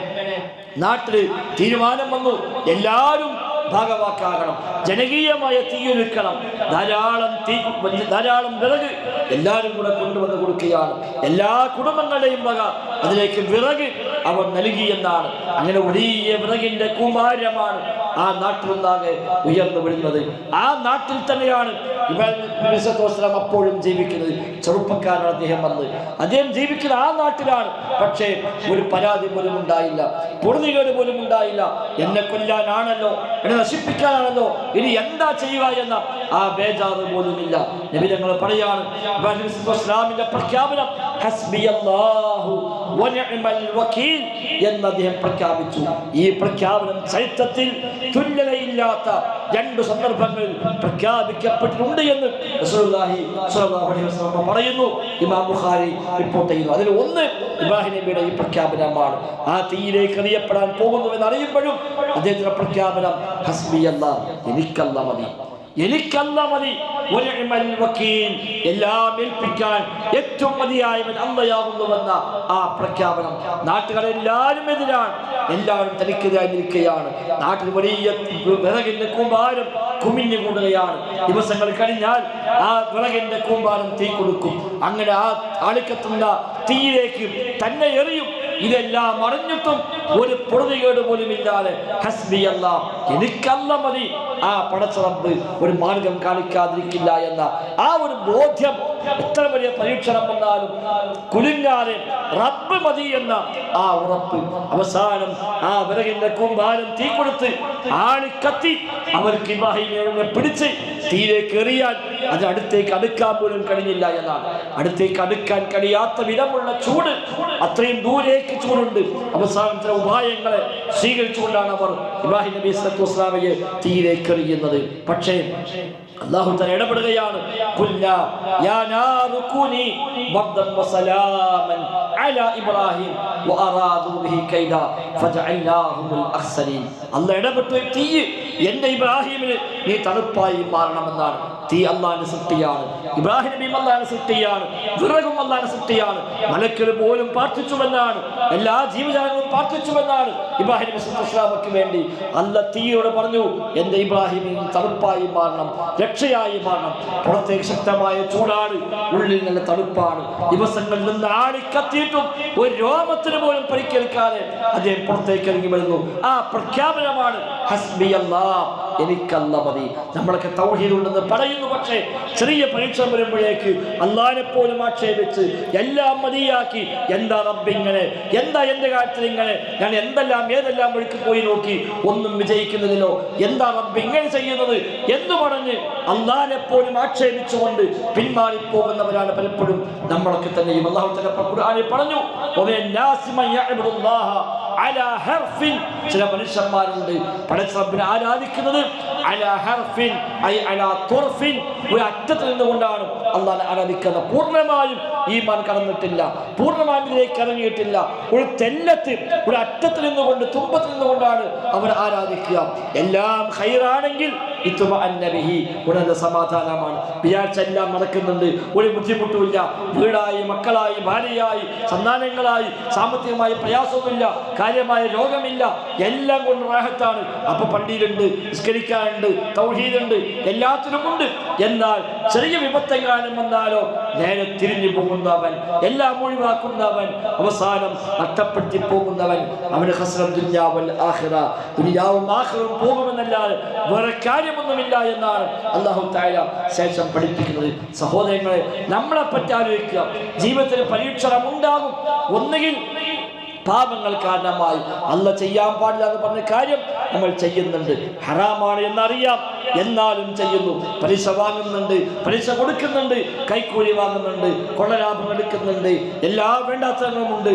നാട്ടിൽ തീരുമാനം വന്നു, എല്ലാവരും ഭാഗവാക്കാകണം, ജനകീയമായ തീയൊരുക്കണം, ധാരാളം വിറക് എല്ലാവരും കൂടെ കൊണ്ടുവന്ന് കൊടുക്കുകയാണ്. എല്ലാ കുടുംബങ്ങളുടെയും വക അതിലേക്ക് വിറക് അവർ നൽകിയെന്നാണ്. അങ്ങനെ വലിയ വിറകിന്റെ കൂമാരമാണ് ആ നാട്ടിലൊന്നാകെ ഉയർന്നു വരുന്നത്. ആ നാട്ടിൽ തന്നെയാണ് ഇബ്രാഹിം അപ്പോഴും ജീവിക്കുന്നത്. ചെറുപ്പക്കാരാണ് അദ്ദേഹം വന്ന്, അദ്ദേഹം ജീവിക്കുന്ന ആ നാട്ടിലാണ്. പക്ഷേ ഒരു പരാതി പോലും ഉണ്ടായില്ല, പൊറുതികേട് പോലും ഉണ്ടായില്ല. എന്നെ കൊല്ലാനാണല്ലോ, എന്നെ നശിപ്പിക്കാനാണല്ലോ, ഇനി എന്താ ചെയ്യുക എന്ന ആ ബേജാറ് പോലുമില്ല. നബി തങ്ങൾ പറയാണ്, ഇബ്രാഹിം ഇസ്ലാമിന്റെ പ്രഖ്യാപനം ഹസ്ബിയല്ലാഹു വനിഅമൽ വകീൽ എന്ന് അദ്ദേഹം പ്രഖ്യാപിച്ചു. ഈ പ്രഖ്യാപനം ചരിത്രത്തിൽ തുല്യതയില്ലാത്ത രണ്ട് സന്ദർഭങ്ങളിൽ പ്രഖ്യാപിക്കപ്പെട്ടിട്ടുണ്ട് എന്ന് റസൂലുള്ളാഹി സ്വല്ലല്ലാഹു അലൈഹി വസല്ലം പറയുന്നു. ഇമാം ബുഖാരി റിപ്പോർട്ട് ചെയ്യുന്നു. അതിൽ ഒന്ന് ഇബ്രാഹിം നബിയുടെ ഈ പ്രഖ്യാപനമാണ്. ആ തീയിലേക്ക് എറിയപ്പെടാൻ പോകുന്നുവെന്ന് അറിയുമ്പോഴും അദ്ദേഹത്തിന്റെ പ്രഖ്യാപനം ഹസ്ബിയല്ലാഹ്, എനിക്കല്ല മതി, എനിക്കല്ല മതി, എല്ലാം ഏൽപ്പിക്കാൻ ഏറ്റവും മതിയായവൻ അള്ളയാകുന്നുവെന്ന ആ പ്രഖ്യാപനം. നാട്ടുകാരെല്ലാവരും എതിരാണ്, എല്ലാവരും തനിക്കെതിരായി നിൽക്കുകയാണ്. നാട്ടിൽ വലിയ വിറകിന്റെ കൂമ്പാരം കുമിഞ്ഞു കൂടുകയാണ്. ദിവസങ്ങൾ കഴിഞ്ഞാൽ ആ വിറകിന്റെ കൂമ്പാരം തീ കൊടുക്കും. അങ്ങനെ ആ ആളിക്കത്തുന്ന തീയിലേക്ക് തന്നെ എറിയും. ഇതെല്ലാം അറിഞ്ഞിട്ടും ഒരു പൊറുതികേട് പോലും ഇല്ലാതെ ഹസ്ബി അല്ലാഹ്, എനിക്കല്ല മതി, ആ പടച്ച റബ്ബ് ഒരു മാർഗം കാണിക്കാതിരിക്കില്ല എന്ന ആ ഒരു ബോധ്യം, എത്ര വലിയ പരീക്ഷണം വന്നാലും കുലുങ്ങാതെ റബ്ബ് മതി എന്ന ആ ഉറപ്പ്. അവസാനം ആ വിറകിന്റെ കൂമ്പാരം തീ കൊടുത്ത് ആളിക്കത്തി അവർക്ക് ഇബ്രാഹിമിനെ പിടിച്ച് തീയിലേക്ക് എറിയാൻ അതിനടുത്തേക്ക് അടുക്കാൻ പോലും കഴിഞ്ഞില്ല എന്നാണ്. അടുത്തേക്ക് അടുക്കാൻ കഴിയാത്ത വിധമുള്ള ചൂട്, അത്രയും ദൂരേക്ക് ചൂടുണ്ട്. അവസാനം ചില ഉപായങ്ങളെ സ്വീകരിച്ചുകൊണ്ടാണ് അവർ ഇബ്രാഹിം നബി സ്വല്ലല്ലാഹു അലൈഹി വസല്ലമയെ തീയിലേക്ക് എറിയുന്നത്. പക്ഷേ അല്ലാഹു തആല ഇടപെടുകയാണ്. ഖുൽനാ യാ നാറു കൂനി ബർദൻ വസലാമൻ അലാ ഇബ്രാഹിം വഅറാദു ബിഹി കൈദാ ഫജഅൽനാഹുൽ അഖ്സരീൻ. അല്ലാഹു ഇടപെട്ടു, തീ എന്റെ ഇബ്രാഹിമിന് നീ തണുപ്പായി മാറണമെന്നാണ്. തീ അല്ലാഹുവിന്റെ സൃഷ്ടിയാണ്, ഇബ്രാഹിം നബി അല്ലാഹുവിന്റെ സൃഷ്ടിയാണ്, വിറകും അല്ലാഹുവിന്റെ സൃഷ്ടിയാണ്. മലക്കുകൾ പോലും പ്രാർത്ഥിച്ചുവെന്നാണ്, എല്ലാ ജീവജാലങ്ങളും പ്രാർത്ഥിച്ചുവെന്നാണ് ഇബ്രാഹിം നബി സ്വല്ലല്ലാഹു വേണ്ടി. അല്ലാഹ് തീയോട് പറഞ്ഞു, എന്റെ ഇബ്രാഹിമിന് തണുപ്പായി മാറണം, രക്ഷയായി മാറണം. പുറത്തേക്ക് ശക്തമായ ചൂടാണ്, ഉള്ളിൽ നല്ല തണുപ്പാണ്. ദിവസങ്ങളിൽ നിന്ന് ആടിക്കത്തിയിട്ടും ഒരു രോമത്തിന് പോലും പരിക്കേൽക്കാതെ അദ്ദേഹം പുറത്തേക്ക് ഇറങ്ങി വരുന്നു. ആ പ്രഖ്യാപനമാണ് ഹസ്ബി അല്ലാഹ്, എനിക്കല്ല മതി. നമ്മളൊക്കെ തൗഹീദുണ്ടെന്ന് പറയുന്നു, പക്ഷേ ചെറിയ പരീക്ഷ വരുമ്പോഴേക്ക് അള്ളാഹിനെ പോലും ആക്ഷേപിച്ച് എല്ലാം മതിയാക്കി. എന്താ റബ്ബ് ഇങ്ങനെ, എന്താ എന്റെ കാര്യത്തിൽ ഇങ്ങനെ, ഞാൻ ഏതെല്ലാം വഴിക്ക് പോയി നോക്കി, ഒന്നും വിജയിക്കുന്നില്ലല്ലോ, എന്താ റബ്ബ് ഇങ്ങനെ ചെയ്യുന്നത് എന്ന് പറഞ്ഞ് അള്ളാഹിനെ പോലും ആക്ഷേപിച്ചുകൊണ്ട് പിന്മാറിപ്പോകുന്നവരാണ് പലപ്പോഴും നമ്മളൊക്കെ തന്നെയും. അല്ലാഹു തആല ഖുർആനിൽ പറഞ്ഞു, ചില മനുഷ്യന്മാരുണ്ട് പടച്ച റബ്ബിനെ ആരാധിക്കുന്നത് അലാ ഹർഫിൻ ഐ അലാ തുർഫിൻ, ഒരു അറ്റത്തിൽ നിന്നുകൊണ്ടാണ് അള്ളാഹിനെ ആരാധിക്കുന്നത്. പൂർണ്ണമായും ഈമാൻ കടന്നിട്ടില്ല, പൂർണ്ണമായും ഇതിലേക്ക് ഇറങ്ങിയിട്ടില്ല. ഒരു തെല്ലത്ത്, ഒരു അറ്റത്തിൽ നിന്നുകൊണ്ട്, തുമ്പത്തിൽ നിന്നുകൊണ്ടാണ് അവർ ആരാധിക്കുക. എല്ലാം ഖൈറാണെങ്കിൽ ഉടനെ സമാധാനമാണ്, വിചാരിച്ച എല്ലാം നടക്കുന്നുണ്ട്, ഒരു ബുദ്ധിമുട്ടുമില്ല, വീടായി, മക്കളായി, ഭാര്യയായി, സന്താനങ്ങളായി, സാമ്പത്തികമായി പ്രയാസവുമില്ല, കാര്യമായ രോഗമില്ല, എല്ലാം കൊണ്ട് റാഹത്താണ്. അപ്പൊ പള്ളിയിലുണ്ട്, നിസ്കരിക്കാനുണ്ട്, ഈമാനുണ്ട്, തൗഹീദുണ്ട്, എല്ലാത്തിനുമുണ്ട്. എന്നാൽ ചെറിയ വിപത്തെങ്ങാനും വന്നാലോ നേരെ തിരിഞ്ഞു പോകുന്നവൻ, എല്ലാം ഒഴിവാക്കുന്നവൻ, അവസാനം നഷ്ടപ്പെടുത്തി പോകുന്നവൻ, അവന് ഖസ്റ ദുനിയാ വൽ ആഖിറ, ദുനിയാവും ആഖിറവും പോകുമെന്നല്ലാതെ വേറെ കാര്യമൊന്നുമില്ല എന്നാണ് അല്ലാഹു തആല ശേഷം പഠിപ്പിക്കുന്നത്. സഹോദരങ്ങളെ, നമ്മളെ പറ്റി ആലോചിക്കുക. ജീവിതത്തിൽ പരീക്ഷണം ഉണ്ടാകും. ഒന്നുകിൽ പാപങ്ങൾ കാരണമായി അല്ല ചെയ്യാൻ പാടില്ല എന്ന് പറഞ്ഞ കാര്യം നമ്മൾ ചെയ്യുന്നുണ്ട്, ഹറാമാണ് എന്നറിയാം, എന്നാലും ചെയ്യുന്നു. പലിശ വാങ്ങുന്നുണ്ട്, പലിശ കൊടുക്കുന്നുണ്ട്, കൈക്കൂലി വാങ്ങുന്നുണ്ട്, കൊള്ളലാഭം എടുക്കുന്നുണ്ട്, എല്ലാ വേണ്ടാത്തങ്ങളുമുണ്ട്,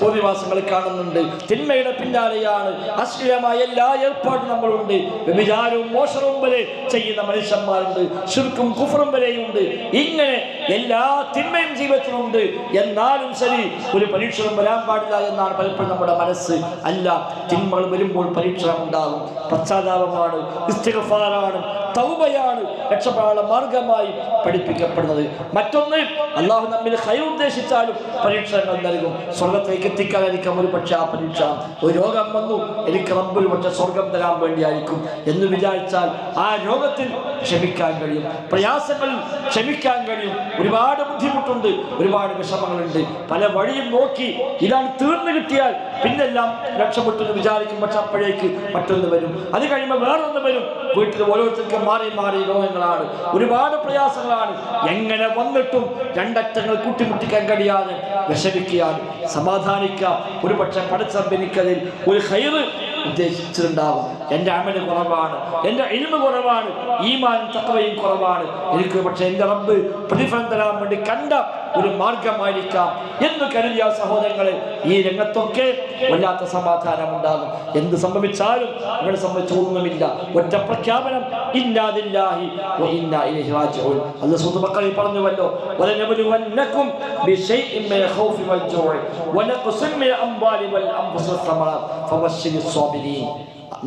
തോന്നിവാസങ്ങൾ കാണുന്നുണ്ട്, തിന്മയുടെ പിന്നാലെയാണ്, അശ്ലീലമായ എല്ലാ ഏർപ്പാടും നമ്മളുണ്ട്, വ്യഭിചാരവും മോഷണവും വരെ ചെയ്യുന്ന മനുഷ്യന്മാരുണ്ട്, ശിർക്കും കുഫറും വരെയുണ്ട്. ഇങ്ങനെ എല്ലാ തിന്മയും ജീവിതത്തിലുണ്ട്. എന്നാലും ശരി, ഒരു പരീക്ഷണം വരാൻ പാടില്ല എന്നാണ് പലപ്പോഴും നമ്മുടെ മനസ്സ്. അല്ല, തിന്മകൾ വരുമ്പോൾ പരീക്ഷണം ഉണ്ടാകും. പശ്ചാത്താപമാണ്, ഇസ്തിഗ്ഫാറാണ്, തൗബയാണ് രക്ഷപ്പെടാനുള്ള മാർഗമായി പഠിപ്പിക്കപ്പെടുന്നത്. മറ്റൊന്ന്, അള്ളാഹു നമ്മിൽ ഖൈർ ഉദ്ദേശിച്ചാലും പരീക്ഷണങ്ങൾ നൽകും. സ്വർഗത്തേക്ക് എത്തിക്കാനായിരിക്കും ഒരു പക്ഷേ ആ പരീക്ഷ. ഒരു രോഗം വന്നു, എനിക്ക് റബ്ബ് പക്ഷെ സ്വർഗം തരാൻ വേണ്ടിയായിരിക്കും എന്ന് വിചാരിച്ചാൽ ആ രോഗത്തിൽ ക്ഷമിക്കാൻ കഴിയും, പ്രയാസങ്ങളിൽ ക്ഷമിക്കാൻ കഴിയും. ഒരുപാട് ബുദ്ധിമുട്ടുണ്ട്, ഒരുപാട് വിഷമങ്ങളുണ്ട്, പല വഴിയും നോക്കി ഇതാണ് തീർന്നു കിട്ടിയാൽ പിന്നെല്ലാം രക്ഷപ്പെട്ടെന്ന് വിചാരിക്കും. പക്ഷെ അപ്പോഴേക്ക് മറ്റൊന്ന് വരും, അത് കഴിയുമ്പോൾ വേറൊന്ന് വരും. വീട്ടിൽ ഓരോരുത്തർക്കും മാറി മാറി രോഗങ്ങളാണ്, ഒരുപാട് പ്രയാസങ്ങളാണ്. എങ്ങനെ വന്നിട്ടും രണ്ടറ്റങ്ങൾ കൂട്ടിമുട്ടിക്കാൻ കഴിയാതെ വിഷമിക്കുകയാണ്. സമാധാനിക്കാം. ഒരു പക്ഷെ പഠിച്ചെനിക്കതിൽ ഒരു ഖൈറ് ഉദ്ദേശിച്ചിട്ടുണ്ടാവും. എൻ്റെ അമല് കുറവാണ്, എൻ്റെ ഇൽമ് കുറവാണ്, ഈമാനും തഖ്വയും കുറവാണ്, എനിക്ക് പക്ഷെ എൻ്റെ റബ്ബ് പ്രതിഫലം തരാൻ വേണ്ടി കണ്ട ഒരു മാർഗമായിരിക്കാം എന്ന് കരുതിയ സഹോദരങ്ങളെ, ഈ രംഗത്തൊക്കെ വല്ലാത്ത സമാധാനം ഉണ്ടാകും. എന്ത് സംഭവിച്ചാലും ഇവിടെ സംഭവിച്ചൊന്നുമില്ല. ഒറ്റ പ്രഖ്യാപനം, ഇന്നാ ലില്ലാഹി വ ഇന്നാ ഇലൈഹി റാജിഊൻ. അല്ലാഹു സൂറത്തുൽ ബഖറയിൽ പറഞ്ഞുവല്ലോ, വലനബലുവന്നകും ബിശൈഇൻ മിനൽ ഖൗഫി വൽ ജൂഇ വനഖ്സിൻ മിനൽ അംവാലി വൽ അൻഫുസി വസ്സമറാത്ത് ഫബശ്ശിരിസ് സ്വാബിരീൻ.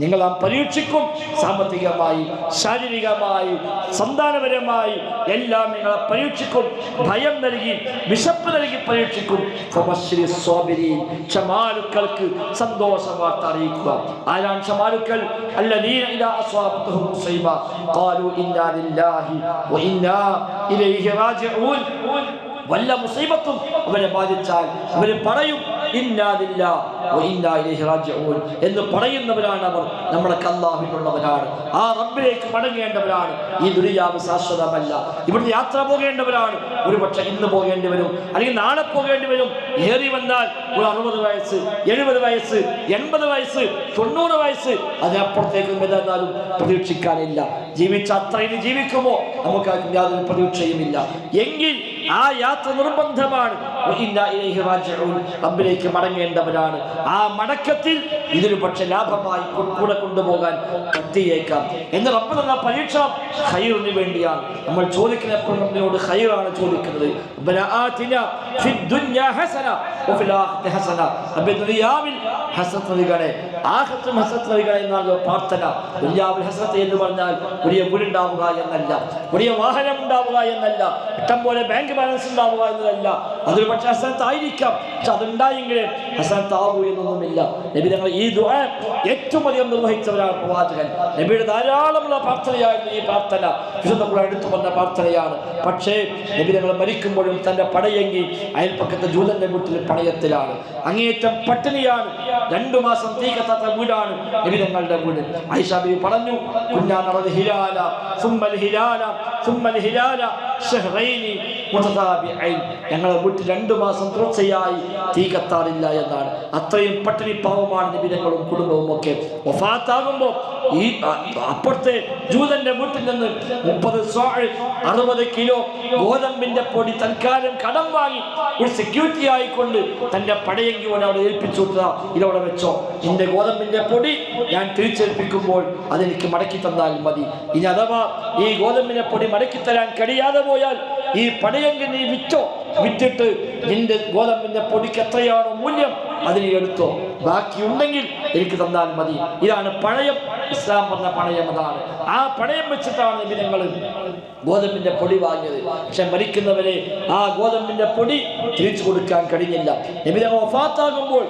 നിങ്ങൾ നാം പരീക്ഷിക്കും. സാമ്പത്തികമായി, ശാരീരികമായി, സന്താനപരമായി എല്ലാം നിങ്ങളെ പരീക്ഷിക്കും. ഭയം നൽകി, വിശപ്പ് നൽകി പരീക്ഷിക്കും. ക്ഷമാലുക്കൾക്ക് സന്തോഷ വാർത്ത അറിയിക്കുക. ആരാണ് ക്ഷമാലുക്കൾ? അല്ലദീന ഇദാ അസ്വാബത്തുഹും മുസീബ ഖാലൂ ഇന്നാ ലില്ലാഹി വ ഇന്നാ ഇലൈഹി റാജിഊൻ. വല്ല മുസീബത്തും അവരെ ബാധിച്ചാൽ അവർ പറയും ഇന്നാ ലില്ലാഹി വ ഇന്നാ ഇലൈഹി റാജിഊൻ എന്ന് പറയുന്നവരാണ് അവർ. നമ്മളൊക്കെ അല്ലാഹുവിനുള്ളവരാണ്, ആ റബ്ബിലേക്ക് മടങ്ങേണ്ടവരാണ്. ഈ ദുനിയാവ് ശാശ്വതമല്ല, ഇവിടുന്ന് യാത്ര പോകേണ്ടവരാണ്. ഒരുപക്ഷെ ഇന്ന് പോകേണ്ടി വരും, അല്ലെങ്കിൽ നാളെ പോകേണ്ടി വരും. ഏറി വന്നാൽ ഒരു 60 വയസ്സ്, 70 വയസ്സ്, 80 വയസ്സ്, 90 വയസ്സ്, അതിനപ്പുറത്തേക്ക് എന്തായാലും പ്രതീക്ഷിക്കാനില്ല. ജീവിച്ച അത്രയും ജീവിക്കുമോ നമുക്ക് യാതൊരു പ്രതീക്ഷയുമില്ല. എങ്കിൽ ആ യാത്ര നിർബന്ധമാണ്. റബ്ബിലേക്ക് മടങ്ങേണ്ടവരാണ്. ആ മടക്കത്തിൽ ഇതിന് പക്ഷെ ലാഭമായി കൂടെ കൊണ്ടുപോകാൻ പറ്റിയേക്കാം. എന്ന് റബ്ബ് തന്ന പരീക്ഷ ഖൈറിന് വേണ്ടിയാണ്. നമ്മൾ ചോദിക്കുന്ന എപ്പോഴും റബ്ബിനോട് ഖൈറാണ് ചോദിക്കുന്നത്. ദുനിയാവിൽ ഹസനത്ത് നൽകണേ, ആഖിറത്തിൽ ഹസനത്ത് നൽകണേ എന്നാണ് പ്രാർത്ഥന. ദുനിയാവിൽ ഹസനത്ത് എന്ന് പറഞ്ഞാൽ വലിയ വീടുണ്ടാവുക എന്നല്ല, വലിയ വാഹനം ഉണ്ടാവുക എന്നല്ല, ഇഷ്ടം പോലെ ബാങ്ക് ബാലൻസ് ഉണ്ടാവുക എന്നതല്ല. അതൊരു പക്ഷെ ഹസനത്ത് ആയിരിക്കാം, പക്ഷെ അതുണ്ടായെങ്കിൽ ഹസനത്ത് ആവൂ എന്നൊന്നുമില്ല. നബി തങ്ങൾ ഈ ദുആ ഏറ്റവും അധികം നിർവഹിച്ചവരാണ് പ്രവാചകൻ. നബിയുടെ ധാരാളമുള്ള പ്രാർത്ഥനയായിരുന്നു ഈ പ്രാർത്ഥന. വിശുദ്ധ ഖുർആൻ എടുത്തു പറഞ്ഞ പ്രാർത്ഥനയാണ്. പക്ഷേ നബി തങ്ങൾ മരിക്കുമ്പോഴും തന്റെ പടയെങ്കിൽ അയൽപ്പക്കത്തെ ജൂതന്റെ വീട്ടിൽ പണയത്തിലാണ്, അങ്ങേയറ്റം പട്ടിണിയാണ്. 2 മാസം തീ കത്താത്ത വീടാണ് നബി തങ്ങളുടെ വീട്. ആയിഷ ബീവി പറഞ്ഞു, കുന്നാ നറൽ ഹിലാല സുമ്മൽ ഹിലാല സുമ്മൽ ഹിലാല ശഹ്റൈനി മുതതാബിഐൻ. ഞങ്ങളുടെ വീട്ടിൽ 2 മാസം തുടർച്ചയായി തീ കത്താറില്ല എന്നാണ്. അത്രയും പട്ടിണി പാവമാണ് നബി തങ്ങളും കുടുംബവും ഒക്കെ. വഫാത്താകുമ്പോൾ ഈ അപ്പുറത്തെ ജൂതന്റെ വീട്ടിൽ നിന്ന് 30 സ്വാഅ് 60 കിലോ ഗോതമ്പിന്റെ പൊടി തൽക്കാലം കടം വാങ്ങി ഒരു സെക്യൂരിറ്റി ആയിക്കൊണ്ട് തന്റെ പടയെങ്കിൽ അവിടെ ഏൽപ്പിച്ചു കൊടുത്ത, ഇതവിടെ വെച്ചോ, നിന്റെ ഗോതമ്പിന്റെ പൊടി ഞാൻ തിരിച്ചേൽപ്പിക്കുമ്പോൾ അതെനിക്ക് മടക്കി തന്നാൽ മതി. ഇനി അഥവാ ഈ ഗോതമ്പിന്റെ പൊടി മടക്കി തരാൻ കഴിയാതെ പോയാൽ ഈ പടയെങ്കിൽ നീ വിറ്റോ, വിറ്റിട്ട് നിന്റെ ഗോതമ്പിന്റെ പൊടിക്ക് എത്രയാണോ മൂല്യം അതിനെ എടുത്തോ, ബാക്കിയുണ്ടെങ്കിൽ എനിക്ക് തന്നാൽ മതി. ഇതാണ് പണയം. ഇസ്ലാം പറഞ്ഞ പണയം അതാണ്. ആ പണയം വെച്ചിട്ടാണ് നബി തങ്ങൾ ഗോതമ്പിന്റെ പൊടി വാങ്ങിയത്. പക്ഷെ മരിക്കുന്നവരെ ആ ഗോതമ്പിന്റെ പൊടി തിരിച്ചു കൊടുക്കാൻ കഴിഞ്ഞില്ല. നബി തങ്ങൾ വഫാത്താകുമ്പോൾ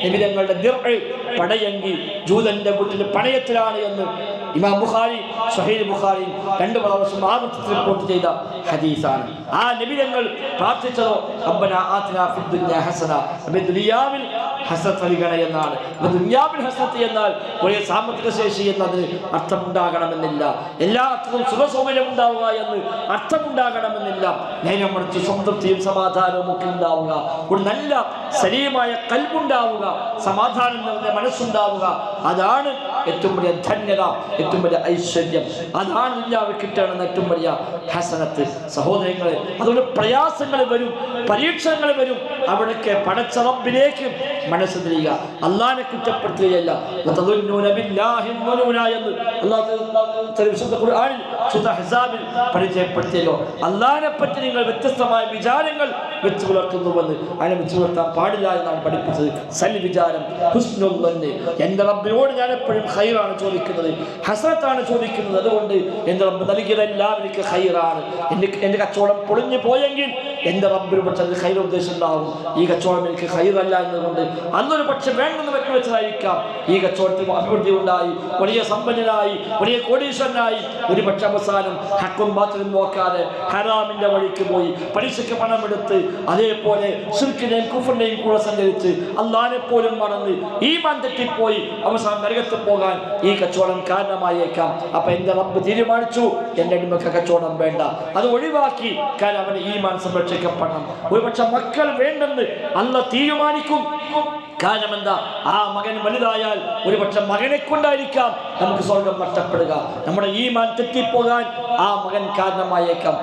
നബി തങ്ങളുടെ പടയെങ്കിൽ ജൂതന്റെ വീട്ടിൽ പണയത്തിലാണ് എന്ന് ഇമാം ബുഖാരി സ്വഹീഹ് ബുഖാരി 2 പ്രാവശ്യം ആവർത്തിച്ച് റിപ്പോർട്ട് ചെയ്ത ഹദീസാണ്. ആ നബി തങ്ങൾ പ്രാർത്ഥിച്ചതോ റബ്ബനാ ആതിനാ ഫിദ് ദുനിയാ ഹസന, ദുനിയാവിൽ ഹസനത്ത് നൽകണേ എന്നാണ്. ദുനിയാവിൽ ഹസനത്ത് എന്നാൽ വലിയ സാമ്പത്തിക ശേഷി എന്നതിന് അർത്ഥമുണ്ടാകണമെന്നില്ല. എല്ലാ അർത്ഥവും സുഖസൗകര്യം ഉണ്ടാവുക എന്ന് അർത്ഥമുണ്ടാകണമെന്നില്ല. നേരെ മറിച്ച് സംതൃപ്തിയും സമാധാനവും ഒക്കെ ഉണ്ടാവുക, ഒരു നല്ല സലീമായ കൽബുണ്ടാവുക, സമാധാനം നിറഞ്ഞ മനസ്സുണ്ടാവുക, അതാണ് ഏറ്റവും വലിയ ധന്യത, ഏറ്റവും വലിയ ഐശ്വര്യം. അതാണ് ദുനിയാവിൽ കിട്ടണമെന്ന ഏറ്റവും വലിയ ഹസനത്ത്. സഹോദരങ്ങളെ, അതുകൊണ്ട് പ്രയാസങ്ങൾ വരും, പരീക്ഷണങ്ങൾ വരും. അവിടേക്ക് പടച്ച റബ്ബിലേക്ക് മനസ്സ് തിരിയുക, അള്ളാഹിനെ കുറ്റപ്പെടുത്തുകയല്ല. പരിചയപ്പെടുത്തിയല്ലോ, അള്ളാഹിനെ പറ്റി നിങ്ങൾ വ്യത്യസ്തമായ വിചാരങ്ങൾ വെച്ച് പുലർത്തുന്നുവെന്ന്. അതിനെ വെച്ച് പുലർത്താൻ പാടില്ല എന്നാണ് പഠിപ്പിച്ചത്. സൽ വിചാരം, ഹുസ്നുൽ ദന്നി. എൻ്റെ റബ്ബിനോട് ഞാൻ എപ്പോഴും ഖൈറാണ് ചോദിക്കുന്നത്, ഹസനത്താണ് ചോദിക്കുന്നത്. അതുകൊണ്ട് എൻ്റെ റബ്ബ് നൽകിയതെല്ലാം എനിക്ക് ഖൈറാണ്. എൻ്റെ കച്ചവടം പൊളിഞ്ഞു പോയെങ്കിൽ എൻ്റെ റബ്ബിന് പക്ഷേ അത് ഖൈർ ഉദ്ദേശം ഉണ്ടാവും. ഈ കച്ചവടം എനിക്ക് ഖൈറല്ല എന്നതുകൊണ്ട് അന്നൊരു പക്ഷെ വേണ്ടെന്ന് വെച്ചായിരിക്കാം ഈ കച്ചവടത്തിൽ അഭിവൃദ്ധി ഉണ്ടായി, വലിയ സമ്പന്നനായി, വലിയ കോടീശ്വരനായി. ഒരു പക്ഷെ അവസാനം ഹക്കും ബാത്തിലും നോക്കാതെ ഹറാമിന്റെ വഴിക്ക് പോയി പലിശയ്ക്ക് പണമെടുത്ത് അതേപോലെ ശിർക്കിനെയും കുഫറിനെയും കൂടെ സഞ്ചരിച്ച് അള്ളാഹിനെ പോലും മറന്ന് ഈമാൻ തെറ്റിപ്പോയി അവസാനം നരകത്തിൽ പോകാൻ ഈ കച്ചവടം കാരണമായേക്കാം. അപ്പൊ എന്റെ റബ്ബ് തീരുമാനിച്ചു എന്റെ അടിമക്ക് കച്ചവടം വേണ്ട, അത് ഒഴിവാക്കി. കാരണം അവന് ഈമാൻ സംരക്ഷിക്കപ്പെടണം. ഒരുപക്ഷെ മക്കൾ വേണ്ടെന്ന് അല്ലാഹ് തീരുമാനിക്കും. കാരണം എന്താ, ആ മകൻ വലുതായാൽ ഒരുപക്ഷെ മകനെ കൊണ്ടായിരിക്കാം നമുക്ക് സ്വർഗം നഷ്ടപ്പെടുക, നമ്മുടെ ഈമാൻ തെറ്റിപ്പോകാൻ ആ മകൻ കാരണമായേക്കാം.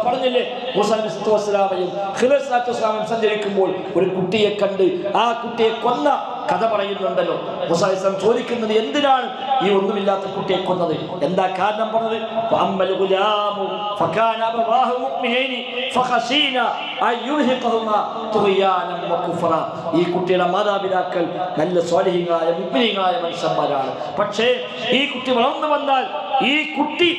പറഞ്ഞില്ലേ, മൂസാ നബി സ്വല്ലല്ലാഹു അലൈഹി വസല്ലമയും ഖിളിർ സ്വല്ലല്ലാഹു അലൈഹി വസല്ലമയും സഞ്ചരിക്കുമ്പോൾ ഒരു കുട്ടിയെ കണ്ട് ആ കുട്ടിയെ കൊന്ന കഥ പറയുന്നുണ്ടല്ലോ. മൂസാ അലൈഹി സ്വലാം ചോദിക്കുന്നത്, എന്തിനാണ് ഈ ഒന്നുമില്ലാത്ത കുട്ടിയെ കൊന്നത്? എന്താ കാരണം പറഞ്ഞത്? ഈ കുട്ടിയുടെ മാതാപിതാക്കൾ നല്ല സ്വാലിഹീങ്ങളായ മുഅ്മിനീങ്ങളായ മനുഷ്യന്മാരാണ്. പക്ഷേ ഈ കുട്ടി വളർന്നു വന്നാൽ ഈ കുട്ടി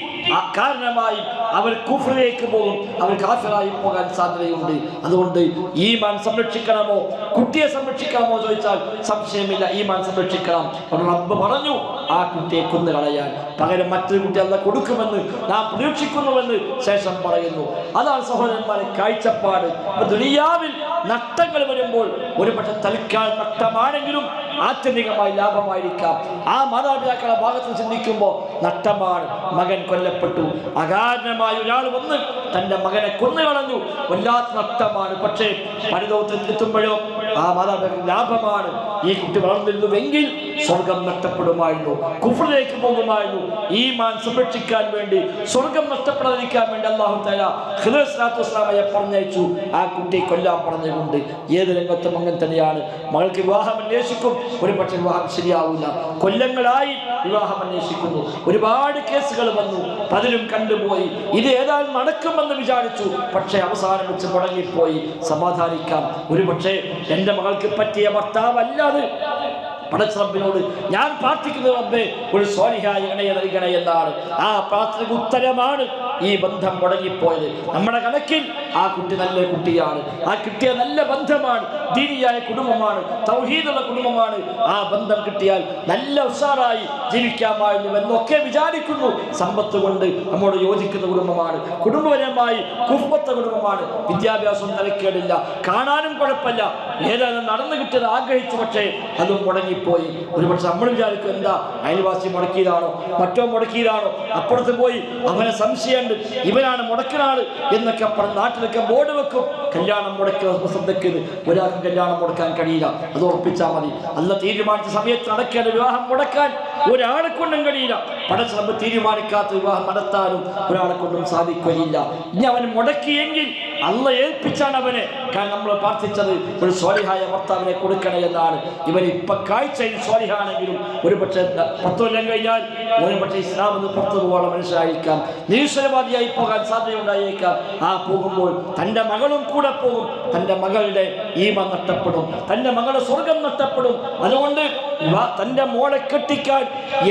കാരണമായി അവർ കുഫറിലേക്ക് പോകും, അവർ കാഫിറായി പോകാൻ സാധ്യതയുണ്ട്. അതുകൊണ്ട് ഈമാൻ സംരക്ഷിക്കണമോ കുട്ടിയെ സംരക്ഷിക്കാമോ ചോദിച്ചാൽ സംശയമില്ല, ഈമാൻ സംരക്ഷിക്കണം. റബ്ബ് പറഞ്ഞു ആ കുട്ടിയെ കൊന്നുകളയാൻ, പകരം മറ്റൊരു കുട്ടി അല്ലാഹ് കൊടുക്കുമെന്ന് നാം പ്രതീക്ഷിക്കുന്നുവെന്ന് ശേഷം പറയുന്നു. അതാണ് സഹോദരന്മാരെ കാഴ്ചപ്പാട്. ദുനിയാവിൽ നഷ്ടങ്ങൾ വരുമ്പോൾ ഒരുപക്ഷെ തൽക്കാലം നഷ്ടമാണെങ്കിലും ആത്യന്തികമായി ലാഭമായിരിക്കാം. ആ മാതാപിതാക്കളുടെ ഭാഗത്ത് ചിന്തിക്കുമ്പോൾ നഷ്ടമാണ്, മകൻ കൊല്ലപ്പെട്ടു, അകാരണമായി ഒരാൾ വന്ന് തൻ്റെ മകനെ കൊന്നുകളഞ്ഞു, വല്ലാത്ത നഷ്ടമാണ്. പക്ഷേ പരലോകത്തെത്തുമ്പോഴോ ആ മാതാപിതാക്കൾ ലാഭമാണ്. ഈ കുട്ടി വളർന്നിരുന്നുവെങ്കിൽ സ്വർഗം നഷ്ടപ്പെടുമായിരുന്നു, കുഫറിലേക്ക് പോകുമായിരുന്നു. ഈമാൻ സംരക്ഷിക്കാൻ വേണ്ടി, സ്വർഗം നഷ്ടപ്പെടാതിരിക്കാൻ വേണ്ടി അല്ലാഹു തആല ഖിളിർ സ്വല്ലല്ലാഹു അലൈഹി വസല്ലമയെ പറഞ്ഞയച്ചു. ആ കുട്ടിയെ കൊല്ലാൻ പറഞ്ഞുകൊണ്ട് ഏത് രംഗത്തും അങ്ങനെ തന്നെയാണ്. മകൾക്ക് വിവാഹം അന്വേഷിക്കും, ഒരു പക്ഷേ വിവാഹം ശരിയാവില്ല, കൊല്ലങ്ങളായി വിവാഹം അന്വേഷിക്കുന്നു. ഒരുപാട് കേസുകൾ വന്നു, പലരും കണ്ടുപോയി. ഇത് ഏതായാലും നടക്കുമെന്ന് വിചാരിച്ചു, പക്ഷേ അവസാനം വെച്ച് മുടങ്ങിപ്പോയി. സമാധാനിക്കാം, ഒരു പക്ഷേ എൻ്റെ മകൾക്ക് പറ്റിയ ഭർത്താവല്ലാതെ പടച്ച റബ്ബിനോട് ഞാൻ പ്രാർത്ഥിക്കുന്നത്, റബ്ബേ ഒരു സ്വാലിഹായ ഇണയെ നൽകണേ എന്നാണ്. ആ പ്രാർത്ഥനയ്ക്ക് ഉത്തരമാണ് ഈ ബന്ധം മുടങ്ങിപ്പോയത്. നമ്മുടെ കണക്കിൽ ആ കുട്ടി നല്ല കുട്ടിയാണ്, ആ കിട്ടിയ നല്ല ബന്ധമാണ്, ദീനിയായ കുടുംബമാണ്, തൗഹീദുള്ള കുടുംബമാണ്. ആ ബന്ധം കിട്ടിയാൽ നല്ല ഉഷാറായി ജീവിക്കാമായിരുന്നു എന്നൊക്കെ വിചാരിക്കുന്നു. സമ്പത്ത് കൊണ്ട് നമ്മോട് യോജിക്കുന്ന കുടുംബമാണ്, കുടുംബപരമായി കുഫ്ബത്ത കുടുംബമാണ്, വിദ്യാഭ്യാസം തലക്കേടില്ല, കാണാനും കുഴപ്പമില്ല, ഏതായാലും നടന്നു കിട്ടിയത് ആഗ്രഹിച്ചു, പക്ഷേ അതും മുടങ്ങിപ്പോയി. ഒരുപക്ഷെ നമ്മൾ വിചാരിക്കും, എന്താ അയൽവാസി മുടക്കിയതാണോ, മറ്റോ മുടക്കിയതാണോ, അപ്പുറത്ത് പോയി അവനെ സംശയമുണ്ട്, ഇവനാണ് മുടക്കിനാള് എന്നൊക്കെ പറഞ്ഞ് നാട്ടിലൊക്കെ ബോർഡ് വെക്കും. കല്യാണം മുടക്കുന്ന ശ്രദ്ധയ്ക്ക് ഒരാൾക്ക് കല്യാണം മുടക്കാൻ കഴിയില്ല, അത് ഉറപ്പിച്ചാൽ മതി. അല്ല തീരുമാനിച്ച സമയത്ത് നടക്കേണ്ട വിവാഹം മുടക്കാൻ ഒരാളെ കൊണ്ടും കഴിയില്ല. പടച്ച റബ്ബ് തീരുമാനിക്കാത്ത വിവാഹം നടത്താനും ഒരാളെ കൊണ്ടും സാധിക്കുകയില്ല. ഇനി അവൻ മുടക്കിയെങ്കിൽ അല്ല ഏൽപ്പിച്ചാണ് അവനെ. കാരണം നമ്മൾ പ്രാർത്ഥിച്ചത് ഒരു സ്വാലിഹായ ഭർത്താവിനെ കൊടുക്കണേ എന്നാണ്. ഇവൻ ഇപ്പൊ കാഴ്ചയിൽ സ്വാലിഹാണെങ്കിലും ഒരു പക്ഷേ 10 കൊല്ലം കഴിഞ്ഞാൽ ഒരു പക്ഷേ ഇസ്ലാം എന്ന് പുറത്തു പോകാനുള്ള മനുഷ്യരായിരിക്കാം, നിരീശ്വരവാദിയായി പോകാൻ സാധ്യതയുണ്ടായേക്കാം. ആ പോകുമ്പോൾ തൻ്റെ മകളും കൂടെ പോകും, തൻ്റെ മകളുടെ ഈമാൻ നഷ്ടപ്പെടും, തൻ്റെ മകളുടെ സ്വർഗം നഷ്ടപ്പെടും. അതുകൊണ്ട് തൻ്റെ മോളെ കെട്ടിക്കാൻ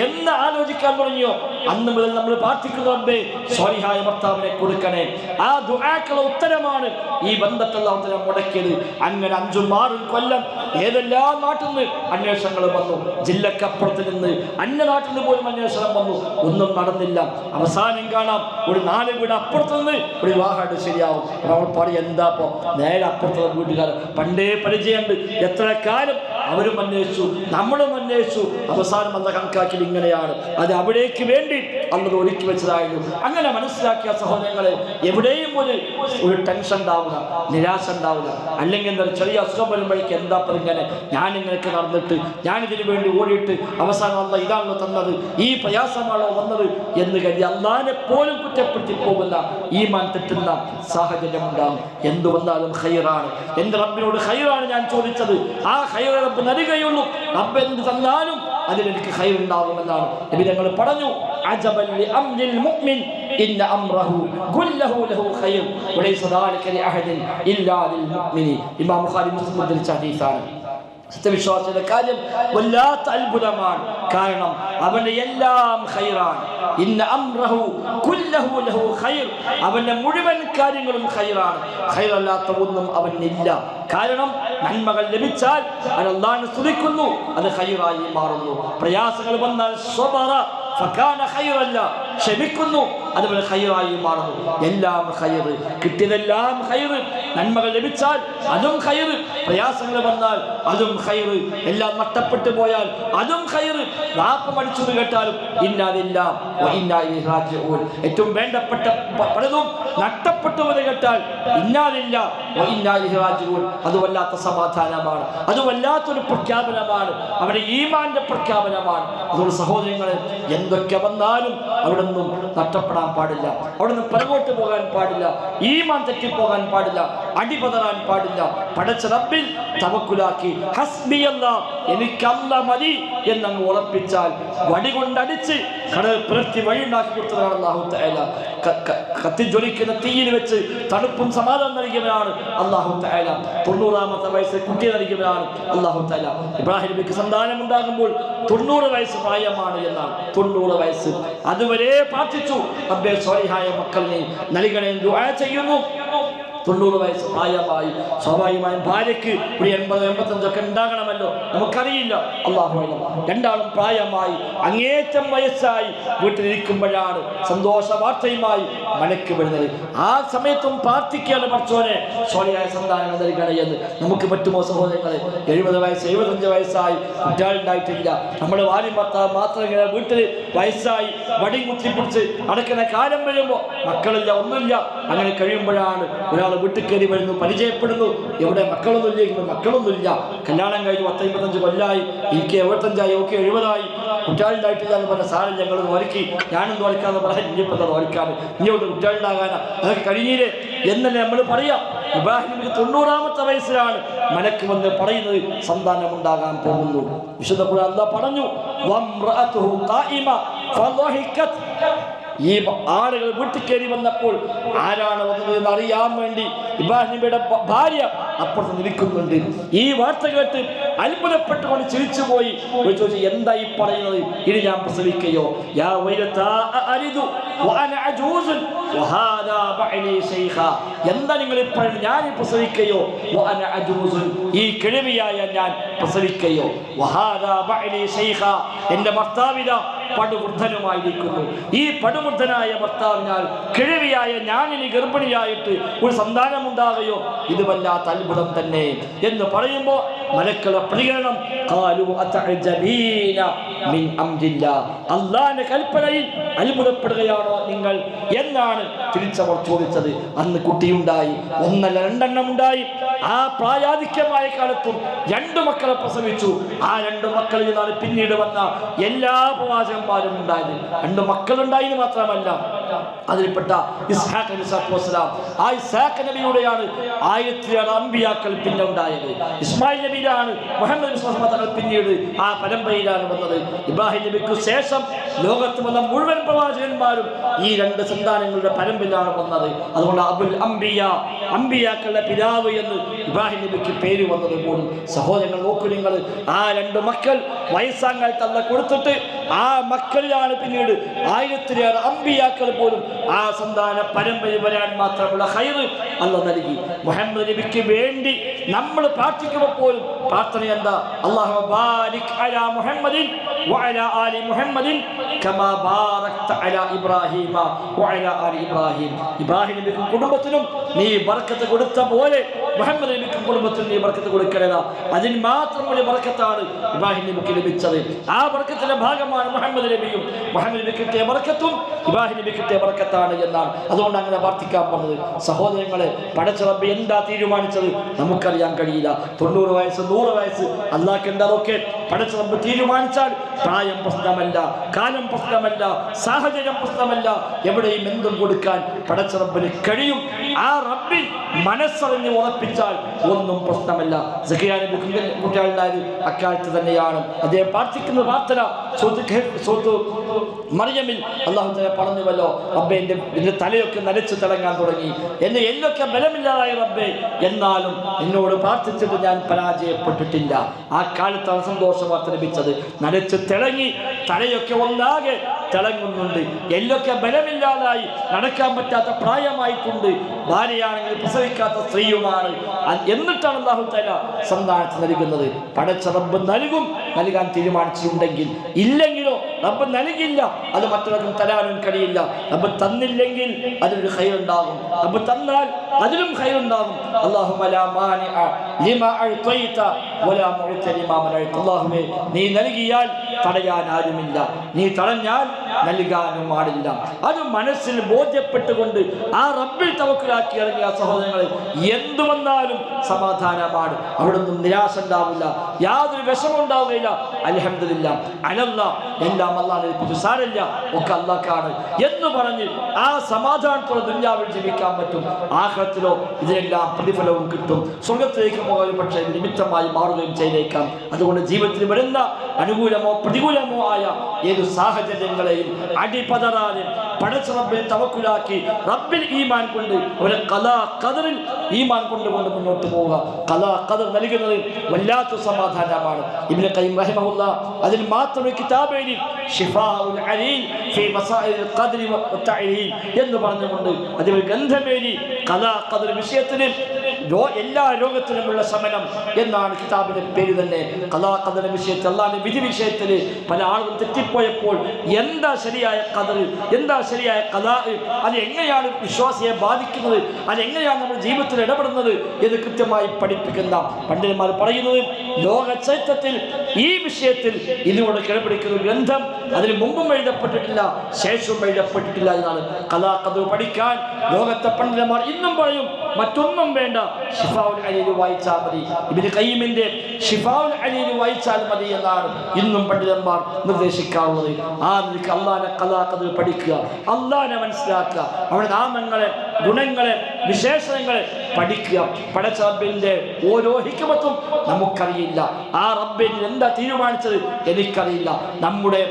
എന്ന് ആലോചിക്കാൻ തുടങ്ങിയോ അന്ന് മുതൽ നമ്മൾ പ്രാർത്ഥിക്കുന്ന റബ്ബേ സ്വാലിഹായ ഭർത്താവിനെ കൊടുക്കണേ. ആ ദുആക്കളുടെ ഉത്തരമാണ് ഈ ബന്ധത്തുള്ള ഉത്തരം മുടക്കിയത്. അങ്ങനെ 5-6 കൊല്ലം ഏതെല്ലാം നാട്ടിൽ നിന്ന് അന്വേഷണങ്ങൾ വന്നു. ജില്ലക്കപ്പുറത്ത് നിന്ന് അന്യ നാട്ടിൽ നിന്ന് പോലും അന്വേഷണം വന്നു. ഒന്നും നടന്നില്ല. അവസാനം കാണാം ഒരു 4 വീട് അപ്പുറത്ത് നിന്ന് ഒരു വിവാഹമായിട്ട് ശരിയാവും. നമ്മൾ പറയും എന്താപ്പോ നേരെ അപ്പുറത്തുള്ള വീട്ടുകാർ പണ്ടേ പരിചയമുണ്ട്, എത്ര കാലം അവരും അന്വേഷിച്ചു, നമ്മളും അന്വേഷിച്ചു. അവസാനം വന്ന കണക്കാക്കിൽ ഇങ്ങനെയാണ്. അത് അവിടേക്ക് വേണ്ടി അന്നത് ഒരുക്കി വെച്ചതായിരുന്നു. അങ്ങനെ മനസ്സിലാക്കിയ സഹോദരങ്ങളെ, എവിടെയും ഒരു ടെൻഷൻ ഉണ്ടാവുക, നിരാശ ഉണ്ടാവുക. അല്ലെങ്കിൽ എന്താ ചെറിയ അസുഖം വരുമ്പോഴേക്ക് എന്താ ഇങ്ങനെ ഞാനിങ്ങനെയൊക്കെ നടന്നിട്ട് ഞാനിതിനു വേണ്ടി ഓടിയിട്ട് അവസാനം അല്ല ഇതാണല്ലോ തന്നത്, ഈ പ്രയാസമാണോ വന്നത് എന്ന് കരുതി അള്ളാനെ പോലും കുറ്റപ്പെടുത്തി പോകുന്ന ഈമാൻ തെറ്റുന്ന സാഹചര്യം ഉണ്ടാകും. എന്തു വന്നാലും ഖൈറാണ്, എന്റെ റബ്ബിനോട് ഖൈറാണ് ഞാൻ ചോദിച്ചത്, ആ ഖൈർ റബ്ബ് നൽകുകയുള്ളൂ. റബ്ബ് എന്ത് തന്നാലും അതിലെനിക്ക് ഖൈർ ഉണ്ടാകുമെന്നാണ് നബി തങ്ങൾ പറഞ്ഞു. അജബൻ ലിഅംരിൽ മുഅ്മിൻ ഇന്ന അംറഹു കുല്ലഹു ലഹു ഖൈർ വലൈസ ദാലിക ലിഅഹദിൻ ഇല്ലാ ലിൽ മുഅ്മിനി. ഇമാം ബുഖാരി മുസ്ലിം ഉദ്ധരിച്ച ഹദീസാണ്. സത്യവിശ്വാസിയുടെ കാര്യം വല്ലാത്ത അത്ഭുതമാണ്. കാരണം അവന്റെ എല്ലാം ഖൈറാണ്. ഇന്ന അംറഹു കുല്ലഹു ലഹു ഖൈർ, അവന്റെ മുഴുവൻ കാര്യങ്ങളും ഖൈറാണ്. ഖൈറല്ലാത്ത ഒന്നും അവനില്ല. കാരണം നന്മകൾ ലഭിച്ചാൽ അത് അല്ലാഹുവിനെ സ്തുതിക്കുന്നു, അത് ഖൈറായി മാറുന്നു. പ്രയാസങ്ങൾ വന്നാൽ സ്വബറ ഫകാന ഖൈറല്ല, ക്ഷമിക്കുന്നു, അതുപോലെ ഖൈറായി മാറുന്നു. എല്ലാം ഖൈർ, കിട്ടിയതെല്ലാം ഖൈർ. നന്മകൾ ലഭിച്ചാൽ അതും ഖൈർ, പ്രയാസങ്ങൾ വന്നാൽ അതും ഖൈർ, എല്ലാം നഷ്ടപ്പെട്ടു പോയാൽ അതും ഖൈർ. വാപ്പ മരിച്ചു കേട്ടാലും ഇന്നാ ലില്ലാഹി വ ഇന്നാ ഇലൈഹി റാജിഊൻ. ഏറ്റവും വേണ്ടപ്പെട്ട പലതും നഷ്ടപ്പെട്ടു എന്ന് കേട്ടാൽ ഇന്നാ ലില്ലാഹി വ ഇന്നാ ഇലൈഹി റാജിഊൻ. അത് വല്ലാത്ത സമാധാനമാണ്, അത് വല്ലാത്തൊരു പ്രഖ്യാപനമാണ്, അവിടെ ഈമാന്റെ പ്രഖ്യാപനമാണ്. അതുകൊണ്ട് സഹോദരങ്ങളെ, എന്തൊക്കെ വന്നാലും അവിടെ നിന്നും നഷ്ടപ്പെടാൻ പാടില്ല, അവിടെ നിന്ന് പുറകോട്ട് പോകാൻ പാടില്ല, ഈമാൻ തെറ്റിപ്പോകാൻ പാടില്ല, അടിപതറാൻ പാടില്ല. പടച്ച റബ്ബിൽ തവക്കുലാക്കി ഹസ്ബിയല്ലാഹ്, എനിക്ക് അല്ലാഹ് മതി എന്നങ്ങ് ഉറപ്പിച്ചാൽ വടി കൊണ്ടടിച്ച് കടൽ പുലർത്തി വഴിയുണ്ടാക്കി കൊടുത്തതാണ് അല്ലാഹു തആല. കത്തിജ്വലിക്കുന്ന തീയിൽ വെച്ച് തണുപ്പും സമാധാനം നൽകിയവനാണ് അല്ലാഹു തആല. 90ാമത്തെ വയസ്സിൽ കുട്ടിയെ നൽകിയവനാണ് അല്ലാഹു തആല. ഇബ്രാഹിം നബിക്ക് സന്താനം ഉണ്ടാകുമ്പോൾ 90 വയസ്സ് പ്രായമാണ് എന്നാണ്. 90 വയസ്സ് അതുവരെ പ്രാർത്ഥിച്ചു, റബ്ബേ സ്വാലിഹായ മക്കളെ നൽകണേ ദുആ ചെയ്യുന്നു. 90 വയസ്സ് പ്രായമായി. സ്വാഭാവികമായും ഭാര്യയ്ക്ക് ഒരു 80-85 ഒക്കെ ഉണ്ടാകണമല്ലോ, നമുക്കറിയില്ല. അല്ലാഹു അലം. രണ്ടാളും പ്രായമായി, അങ്ങേറ്റം വയസ്സായി വീട്ടിലിരിക്കുമ്പോഴാണ് സന്തോഷ വാർത്തയുമായി മലക്ക് വരുന്നത്. ആ സമയത്തും പ്രാർത്ഥിക്കുകയാണ്, പടച്ചോനെ സ്വാലിഹായ സന്താനം നൽകണേ എന്ന്. നമുക്ക് പറ്റുമോ സഹോദരങ്ങളെ? 70 വയസ്സ് 75 വയസ്സായി കുട്ടികളുണ്ടായിട്ടില്ല. നമ്മുടെ ഭാര്യ ഭർത്താവ് മാത്രം ഇങ്ങനെ വീട്ടിൽ വയസ്സായി വടി കുത്തിപ്പിടിച്ച് നടക്കുന്ന കാലം വരുമ്പോൾ മക്കളില്ല, ഒന്നുമില്ല. അങ്ങനെ കഴിയുമ്പോഴാണ് ഒരാൾ വീട്ടിൽ കയറി വരുന്നു, പരിചയപ്പെടുന്നു. എവിടെ മക്കളൊന്നുമില്ല. കല്യാണം കഴിഞ്ഞ് 10-55 കൊല്ലായി, എനിക്ക് 75 ഓക്കെ 70 കുട്ടികളുണ്ടായിട്ടില്ല എന്ന് പറഞ്ഞ സാറിൽ ഞങ്ങളൊന്ന് ഒരുക്കി, ഞാനൊന്ന് ഒരുക്കാന്ന് പറയാൻ ഇനിയിപ്പോൾ ഒരുക്കാണ്, ഇനിയോട്ട് കുട്ടികളുണ്ടാകാനാ, അതൊക്കെ കഴിഞ്ഞില്ലേ എന്നല്ലേ നമ്മൾ പറയാം. ഇബ്രാഹിം 90ാമത്തെ വയസ്സിലാണ് മലക്ക് വന്ന് പറയുന്നത് സന്താനം ഉണ്ടാകാൻ പോകുന്നു. വിശുദ്ധ ഖുർആൻ അല്ലാഹ് പറഞ്ഞു, വംറഅതുഹു ഖായിമ ഫളഹികത്. ഈ ആളുകൾ വീട്ടിൽ കയറി വന്നപ്പോൾ ആരാണ് വന്നത് എന്ന് അറിയാൻ വേണ്ടി ഇബ്രാഹിം നബിയുടെ ഭാര്യ അപ്പുറത്ത് നിൽക്കുന്നുണ്ട്. ഈ വാർത്ത കേട്ട് അത്ഭുതപ്പെട്ടുകൊണ്ട് ചിരിച്ചുപോയി. ചോദിച്ചു, എന്താ ഈ പറയുന്നത്? ഇനി ഞാൻ പ്രസവിക്കുകയോ? യാ വൈലതാ അരിദു വഅന അജൂസുൻ വഹാദാ ബഅലി ശൈഖാ. എന്താ നിങ്ങൾ ഈ പറയുന്നത്? ഞാൻ പ്രസവിക്കുകയോ? വഅന അജൂസുൻ, ഈ കിഴവിയായ ഞാൻ പ്രസവിക്കുകയോ? വഹാദാ ബഅലി ശൈഖാ, എന്റെ ഭർത്താവിതാ പടുവൃദ്ധനുമായിരിക്കുന്നു. ഈ പടുവൃദ്ധനായ ഭർത്താവിനാൽ കിഴവിയായ ഞാനിനി ഗർഭിണിയായിട്ട് ഒരു സന്താനം ഉണ്ടാകുകയോ? ഇത് വല്ലാത്ത അത്ഭുതം തന്നെ എന്ന് പറയുമ്പോൾ മലക്കളുടെ പ്രതികരണം, ഖാലു അതഅജബീന മിൻ അംരില്ലാഹ്, അല്ലാഹുവിന്റെ കൽപ്പനയിൽ അത്ഭുതപ്പെടുകയാണോ നിങ്ങൾ എന്നാണ് തിരിച്ചവർ ചോദിച്ചത്. അന്ന് കുട്ടിയുണ്ടായി, 1 അല്ല 2 എണ്ണം ഉണ്ടായി. ആ പ്രായാധിക്യമായ കാലത്തും 2 മക്കളെ പ്രസവിച്ചു. ആ 2 മക്കളിൽ നിന്നാണ് പിന്നീട് വന്ന എല്ലാ പ്രവാചകന്മാരും ഉണ്ടായത്. 2 മക്കളുണ്ടായി മാത്രമല്ല, അതിൽപ്പെട്ട ഇസ്ഹാഖ് നബി സ്വല്ലല്ലാഹു അലൈഹി വസല്ലം, ആ ഇസ്ഹാഖ് നബിയുടെയാണ് 1000 അമ്പിയാക്കൾ പിന്നെ ഉണ്ടായത്. ഇസ്മായിൽ നബിയിലാണ് മുഹമ്മദ് നബി സ്വല്ലല്ലാഹു അലൈഹി വസല്ലം പിന്നീട് ആ പരമ്പരയിലാണ് വന്നത്. ഇബ്രാഹിം നബിക്ക് ശേഷം ലോകത്ത് വന്ന മുഴുവൻ പ്രവാചകന്മാരും ഈ രണ്ട് സന്താനങ്ങളുടെ പരമ്പരയിലാണ് വന്നത്. അതുകൊണ്ട് അബുൽ അംബിയ, അംബിയാക്കളുടെ പിതാവ് എന്ന് ഇബ്രാഹിം നബിക്ക് പേര് വന്നത് പോലും. സഹോദരങ്ങൾ നോക്കൂ നിങ്ങൾ, ആ രണ്ട് മക്കൾ വയസ്സാങ്ങൾ തള്ള കൊടുത്തിട്ട് ആ മക്കളിലാണ് പിന്നീട് 1000-ലേറെ അംബിയാക്കൾ പോലും ആ സന്താന പരമ്പര വരാൻ മാത്രമുള്ള ഖൈറ് അല്ലാഹു നൽകി. മുഹമ്മദ് നബിക്ക് വേണ്ടി നമ്മൾ പ്രാർത്ഥിക്കുമ്പോൾ പോലും പ്രാർത്ഥന എന്താ? അല്ലാഹുമ്മ ബാരിക് അലാ മുഹമ്മദിൻ വഅലാ ആലി മുഹമ്മദിൻ കമാ ബാറക്ത അലാ ഇബ്രാഹീമ വഅലാ ആലി ഇബ്രാഹിം. ഇബ്രാഹിം നബിക്കും കുടുംബത്തിനും നീ ബർക്കത്ത് കൊടുത്ത പോലെ മുഹമ്മദ് നബിക്കും കുടുംബത്തിനും നീ ബർക്കത്ത് കൊടുക്കരുത്. അതിന് മാത്രം ഒരു ബർക്കത്താണ് ഇബ്രാഹിം നബിക്ക് ലഭിച്ചത്. ആ ബർക്കത്തിന്റെ ഭാഗമാണ് മുഹമ്മദ് നബിയും. മുഹമ്മദ് നബി കിട്ടിയ ബർക്കത്തും ഇബ്രാഹിം നബി കിട്ടിയ ബർക്കത്താണ് എന്നാണ്. അതുകൊണ്ട് അങ്ങനെ പ്രാർത്ഥിക്കാൻ പറഞ്ഞത്. സഹോദരങ്ങളെ, പടച്ച റബ്ബ് എന്താ തീരുമാനിച്ചത് നമുക്കറിയാൻ കഴിയില്ല. 90 വയസ്സ് 100 വയസ്സ് അല്ലാഹ് എന്താതൊക്കെ പടച്ച റബ്ബ് തീരുമാനിച്ചാൽ പ്രായം പ്രശ്നമല്ല, കാലം പ്രശ്നമല്ല, സാഹചര്യം പ്രശ്നമല്ല. എവിടെയും എന്തും കൊടുക്കാൻ പടച്ച റബ്ബിന് കഴിയും. ആ റബ്ബിൽ മനസ്സറിഞ്ഞ് ഉറപ്പിച്ചാൽ ഒന്നും പ്രശ്നമല്ല. സഖിയാ നബി കുട്ടികളുണ്ടായത് അക്കാലത്ത് തന്നെയാണ്. അദ്ദേഹം പ്രാർത്ഥിക്കുന്ന പ്രാർത്ഥന മറിയമിൽ അല്ലാഹു തആല പറഞ്ഞുവല്ലോ, റബ്ബേ എന്റെ തലയൊക്കെ നരച്ച് തിളങ്ങാൻ തുടങ്ങി, എന്നെ എന്നൊക്കെ ബലമില്ലാതായി റബ്ബേ, എന്നാലും എന്നോട് പ്രാർത്ഥിച്ചിട്ട് ഞാൻ പരാജയപ്പെട്ടിട്ടില്ല. ആ കാലത്താണ് സന്തോഷ വാർത്ത ലഭിച്ചത്. നരച്ച് തിളങ്ങി, തലയൊക്കെ ഒന്നാകെ തിളങ്ങുന്നുണ്ട്, എല്ലൊക്കെ ബലമില്ലാതായി, നടക്കാൻ പറ്റാത്ത പ്രായമായിട്ടുണ്ട്, ഭാര്യയാണെങ്കിൽ പ്രസവിക്കാത്ത സ്ത്രീയുമാണ്. എന്നിട്ടാണ് അല്ലാഹു തആല സന്താനത്തെ നൽകുന്നത്. പടച്ച റബ്ബ് നൽകും, നൽകാൻ തീരുമാനിച്ചിട്ടുണ്ടെങ്കിൽ. ഇല്ലെങ്കിലോ റബ്ബ് നൽകില്ല, അത് മറ്റൊരാൾക്കും തരാനും കഴിയില്ല. റബ്ബ് തന്നില്ലെങ്കിൽ അതിലൊരു ഖൈറുണ്ടാകും, റബ്ബ് തന്നാൽ അതിലും ഖൈറുണ്ടാകും. അല്ലാഹുമ്മ ലാ മാനിഅ ലിമാ അഅ്തൈത വലാ മുഅ്തി ലിമാ മനഅ്ത. അല്ലാഹുവേ, നീ നൽകിയാൽ തടയാൻ ആരുമില്ല, നീ തടഞ്ഞാൽ നൽകാനും പാടില്ല. അത് മനസ്സിൽ ബോധ്യപ്പെട്ടുകൊണ്ട് ആ റബ്ബിൽ തവക്കുലാക്കി ഇറങ്ങിയ സഹോദരങ്ങളെ, എന്തു വന്നാലും സമാധാനമാണ്. അവിടെ നിന്നും നിരാശ ഉണ്ടാവില്ല, യാതൊരു വിഷമം ഉണ്ടാവുകയില്ല. അൽഹംദുലില്ലാ അലല്ലാഹ്, എല്ലാം അല്ലാഹ് ഏൽപ്പിച്ചു, സാരമില്ല, ഒക്കെ അല്ലാഹ്ക്കാണ് എന്ന് പറഞ്ഞ് ആ സമാധാനത്തോടെ ദുനിയാവിൽ ജീവിക്കാൻ പറ്റും. ആഖിറത്തിലോ ഇതിനെല്ലാം പ്രതിഫലവും കിട്ടും. സ്വർഗ്ഗത്തിലേക്ക് പോകാൻ പക്ഷേ നിമിത്തമായി മാറുകയും ചെയ്തേക്കാം. അതുകൊണ്ട് ജീവിതത്തിൽ വരുന്ന അനുകൂലമോ പ്രതികൂലമോ ആയ ഏത് സാഹചര്യങ്ങളെയും അടിപതറാതെ പടച്ച റബ്ബിൽ തവക്കുലാക്കി റബ്ബിൽ ഈമാൻ കൊണ്ട് ഒരു ഖലാ ഖദറിൽ ഈമാൻ കൊണ്ടുകൊണ്ട് മുന്നോട്ട് പോവുക. ഖലാ ഖദർ നൽകുന്നത് വല്ലാത്ത സമാധാനമാണ്. ഇബ്നു ഖയ്യിം റഹിമഹുല്ലാഹ് അതിൽ മാത്രം ഒരു കിതാബ് എഴുതി, ശിഫാഉൽ അലീൽ ഫീ മസാഇൽ ഖദ്രി വത്തഅലീൽ എന്ന് പറഞ്ഞുകൊണ്ട് അതിൽ ഗ്രന്ഥമേരി ഖലാ ഖദർ വിഷയത്തിൽ എല്ലാ രോഗത്തിനുമുള്ള ശമനം എന്നാണ് കിതാബിന്റെ പേര് തന്നെ. ഖലാ ഖദർ വിഷയത്തിൽ, അല്ലാഹുവിന്റെ വിധി വിഷയത്തിൽ പല ആളുകളും തെറ്റിപ്പോയപ്പോൾ എന്താ ശരിയായ ഖദർ, എന്താ ശരിയായ ഖലാ, അത് എങ്ങനെയാണ് വിശ്വാസിയെ ബാധിക്കുന്നത്, അതെങ്ങനെയാണ് നമ്മുടെ ജീവിതത്തിൽ ഇടപെടുന്നത് എന്ന് കൃത്യമായി പഠിപ്പിക്കുന്ന പണ്ഡിതന്മാർ പറയുന്നത്, ലോക ചരിത്രത്തിൽ ഈ വിഷയത്തിൽ ഇതിനോട് കിടപിടിക്കുന്ന ഗ്രന്ഥം അതിന് മുമ്പും എഴുതപ്പെട്ടിട്ടില്ല, ശേഷവും എഴുതപ്പെട്ടിട്ടില്ല എന്നാണ്. ഖലാ ഖദർ പഠിക്കാൻ ലോകത്തെ പണ്ഡിതന്മാർ ഇന്നും പറയും, മറ്റൊന്നും വേണ്ട, ശിഫാഉൽ അലീൽ വായിച്ചാൽ മതി, ഇബ്നു ഖയ്യിമിന്റെ ശിഫാഉൽ അലീൽ വായിച്ചാൽ മതി എന്നാണ് ഇന്നും പണ്ഡിതന്മാർ നിർദ്ദേശിക്കാറുള്ളത്. ആ നിലയ്ക്ക് അല്ലാഹുവിനെ ഖലാ ഖദർ പഠിക്കുക, അല്ലാഹുവിനെ മനസ്സിലാക്കുക, അവരുടെ നാമങ്ങളെ, ഗുണങ്ങളെ, വിശേഷണങ്ങളെ പഠിക്കുക. പടച്ച റബ്ബിന്റെ ഓരോ ഹിക്മത്തും നമുക്കറിയില്ല. ആ റബ്ബിന് എന്താ തീരുമാനിച്ചത് എനിക്കറിയില്ല. നമ്മുടെ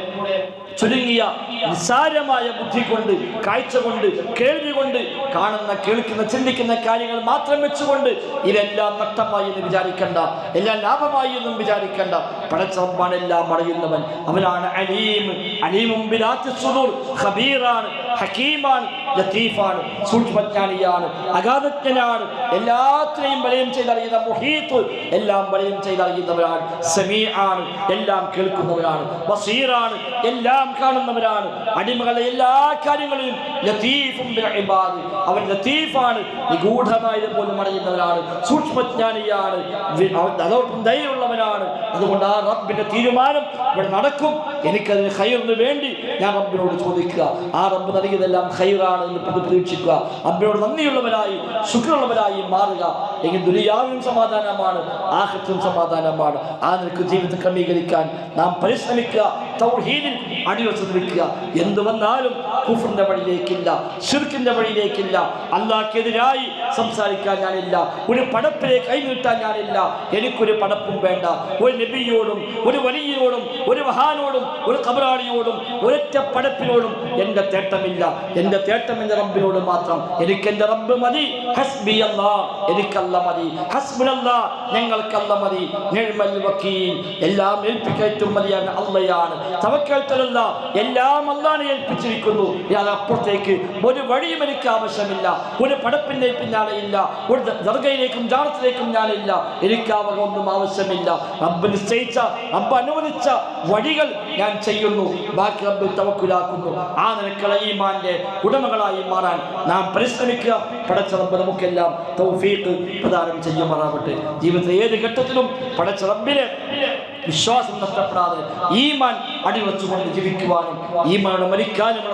ചുരുങ്ങിയ നിസ്സാരമായ ബുദ്ധി കൊണ്ട്, കാഴ്ച കൊണ്ട്, കേൾവി കൊണ്ട്, കാണുന്ന, കേൾക്കുന്ന, ചിന്തിക്കുന്ന കാര്യങ്ങൾ മാത്രം വെച്ചുകൊണ്ട് ഇതെല്ലാം നഷ്ടമായി എന്ന് വിചാരിക്കണ്ട, എല്ലാം ലാഭമായി എന്നും വിചാരിക്കണ്ട. പടച്ച റബ്ബാണ് എല്ലാം അറിയുന്നവൻ, അവനാണ് അലീം. അലീമും ബിദാത്തി സുദൂർ, ഖബീറാണ്, ഹക്കീമാണ്, ലത്തീഫാണ്, സൂക്ഷ്മജ്ഞാനിയാണ്, അഗാധജ്ഞനാണ്, എല്ലാത്തിനെയും വലയം ചെയ്തറിയുന്ന മുഹീത്ത്, എല്ലാം വലയം ചെയ്തറിയുന്നവരാണ്, സമീആണ്, എല്ലാം കേൾക്കുന്നവരാണ്, ബസീറാണ്, എല്ലാം കാണുന്നവരാണ്, അടിമകളുടെ എല്ലാ കാര്യങ്ങളെയും ലത്തീഫും ബിൽ ഇബാദ്, അവൻ ലത്തീഫാണ്, നിഗൂഢമായത് പോലും അറിയുന്നവരാണ്, സൂക്ഷ്മജ്ഞാനിയാണ്, അതോടൊപ്പം ദയയുള്ളവനാണ്. അതുകൊണ്ട് ആ റബ്ബിന്റെ തീരുമാനം ഇവിടെ നടക്കും. എനിക്കതിന് ഖൈറിന് വേണ്ടി ഞാൻ റബ്ബിനോട് ചോദിക്കുക, ആ റബ്ബ് നൽകിയതെല്ലാം ഖൈറാണ് എന്ന് പ്രതീക്ഷിക്കുക, റബ്ബിനോട് നന്ദിയുള്ളവരായി ശുക്രുള്ളവരായി മാറുക. എങ്കിൽ ദുനിയാവിലും സമാധാനമാണ്, ആഖിറത്തിലും സമാധാനമാണ്. ആ നിലയ്ക്ക് ജീവിതം ക്രമീകരിക്കാൻ നാം പരിശ്രമിക്കുക, തൗഹീദിൽ അടിയുറച്ചു നിൽക്കുക. എന്ത് വന്നാലും കുഫറിന്റെ വഴിയിലേക്കില്ല, ശിർക്കിന്റെ വഴിയിലേക്കില്ല. അല്ലാഹുക്കെതിരായി സംസാരിക്കാൻ ഞാനില്ല, ഒരു പടപ്പിലേക്ക് കൈനീട്ടാൻ ഞാനില്ല. എനിക്കൊരു പടപ്പും വേണ്ട. ഒരു നബിയോടും ഒരു വലിയോടും ഒരു മഹാനോടും ഒരു ഖബറാളിയോടും ഒരൊറ്റ പടപ്പിനോടും എൻ്റെ തേട്ടമില്ല. എൻ്റെ തേട്ടം എൻ്റെ റബ്ബിനോട് മാത്രം. എനിക്ക് എൻ്റെ റബ്ബ് മതി. ഹസ്ബി അല്ലാഹ്, എനിക്കല്ല മതി. ഹസ്ബുനല്ലാഹ്, ഞങ്ങൾക്കല്ല മതി. നിഅ്മൽ വക്കീൽ, എല്ലാം ഏൽപ്പിക്കേറ്റവും മതിയാണ് അള്ളയാണ്. തവക്കൽതുല്ല, എല്ലാം അല്ലാഹനെ ഏൽപ്പിച്ചിരിക്കുന്നു. അപ്പുറത്തേക്ക് ഒരു വഴിയും എനിക്ക് ആവശ്യമില്ല. ഒരു പടപ്പിന്റെ പിന്നാലെ ഇല്ല, ഒരു ദർഗയിലേക്കും ജാറത്തിലേക്കും ഞാനില്ല. എനിക്ക് ഒന്നും ആവശ്യമില്ല. റബ്ബ് നിശ്ചയിച്ച, റബ്ബ് അനുവദിച്ച വഴികൾ ഞാൻ ചെയ്യുന്നു. ബാക്കി റബ്ബ് തവക്കുലാക്കുന്നു. ആ നിലക്കുള്ള ഈമാന്റെ ഉടമകളായി മാറാൻ നാം പരിശ്രമിക്കുക. പടച്ച റബ്ബ് നമുക്കെല്ലാം തൗഫീഖ് പ്രദാനം ചെയ്യുമാറാവട്ടെ. ജീവിതത്തിലെ ഏത് ഘട്ടത്തിലും പടച്ച റബ്ബിനെ വിശ്വാസം നഷ്ടപ്പെടാതെ ഈമാൻ അടിവച്ചുകൊണ്ട് ജീവിക്കുവാനും ഈമാനോട് മരിക്കാനും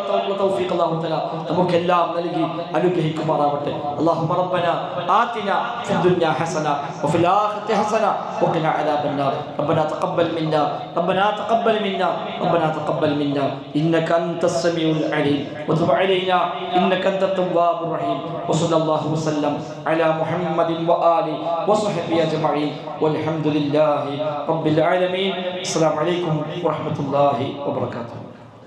തൗഫീഖ് അല്ലാഹു തആല നമുക്കെല്ലാം നൽകി അനുഗ്രഹിക്കുമാറാവട്ടെ. അല്ലാഹുമ്മ റബ്ബനാ ആതിനാ ഫിദ്ദുനിയാ ഹസന വഫിൽ ആഖിറതി ഹസന വഖിനാ അദാബന്നാർ. റബ്ബനാ തഖബ്ബൽ മിന്നാ റബ്ബനാ തഖബ്ബൽ മിന്നാ റബ്ബനാ തഖബ്ബൽ മിന്നാ ഇന്നക അൻതസ് സമീഉൽ അലീം വതുബ് അലൈനാ ഇന്നക അൻതത് തവ്വാബുർ റഹീം. വസല്ലല്ലാഹു വസല്ലം അലാ മുഹമ്മദിൻ വആലിഹി വസ്വഹ്ബിഹി അജ്മഈൻ വൽഹംദുലില്ലാഹി റബ്ബിൽ ആലമീൻ. അസ്സലാമു അലൈക്കും വറഹ്മത്തുള്ളാഹി വബറകാതുഹു.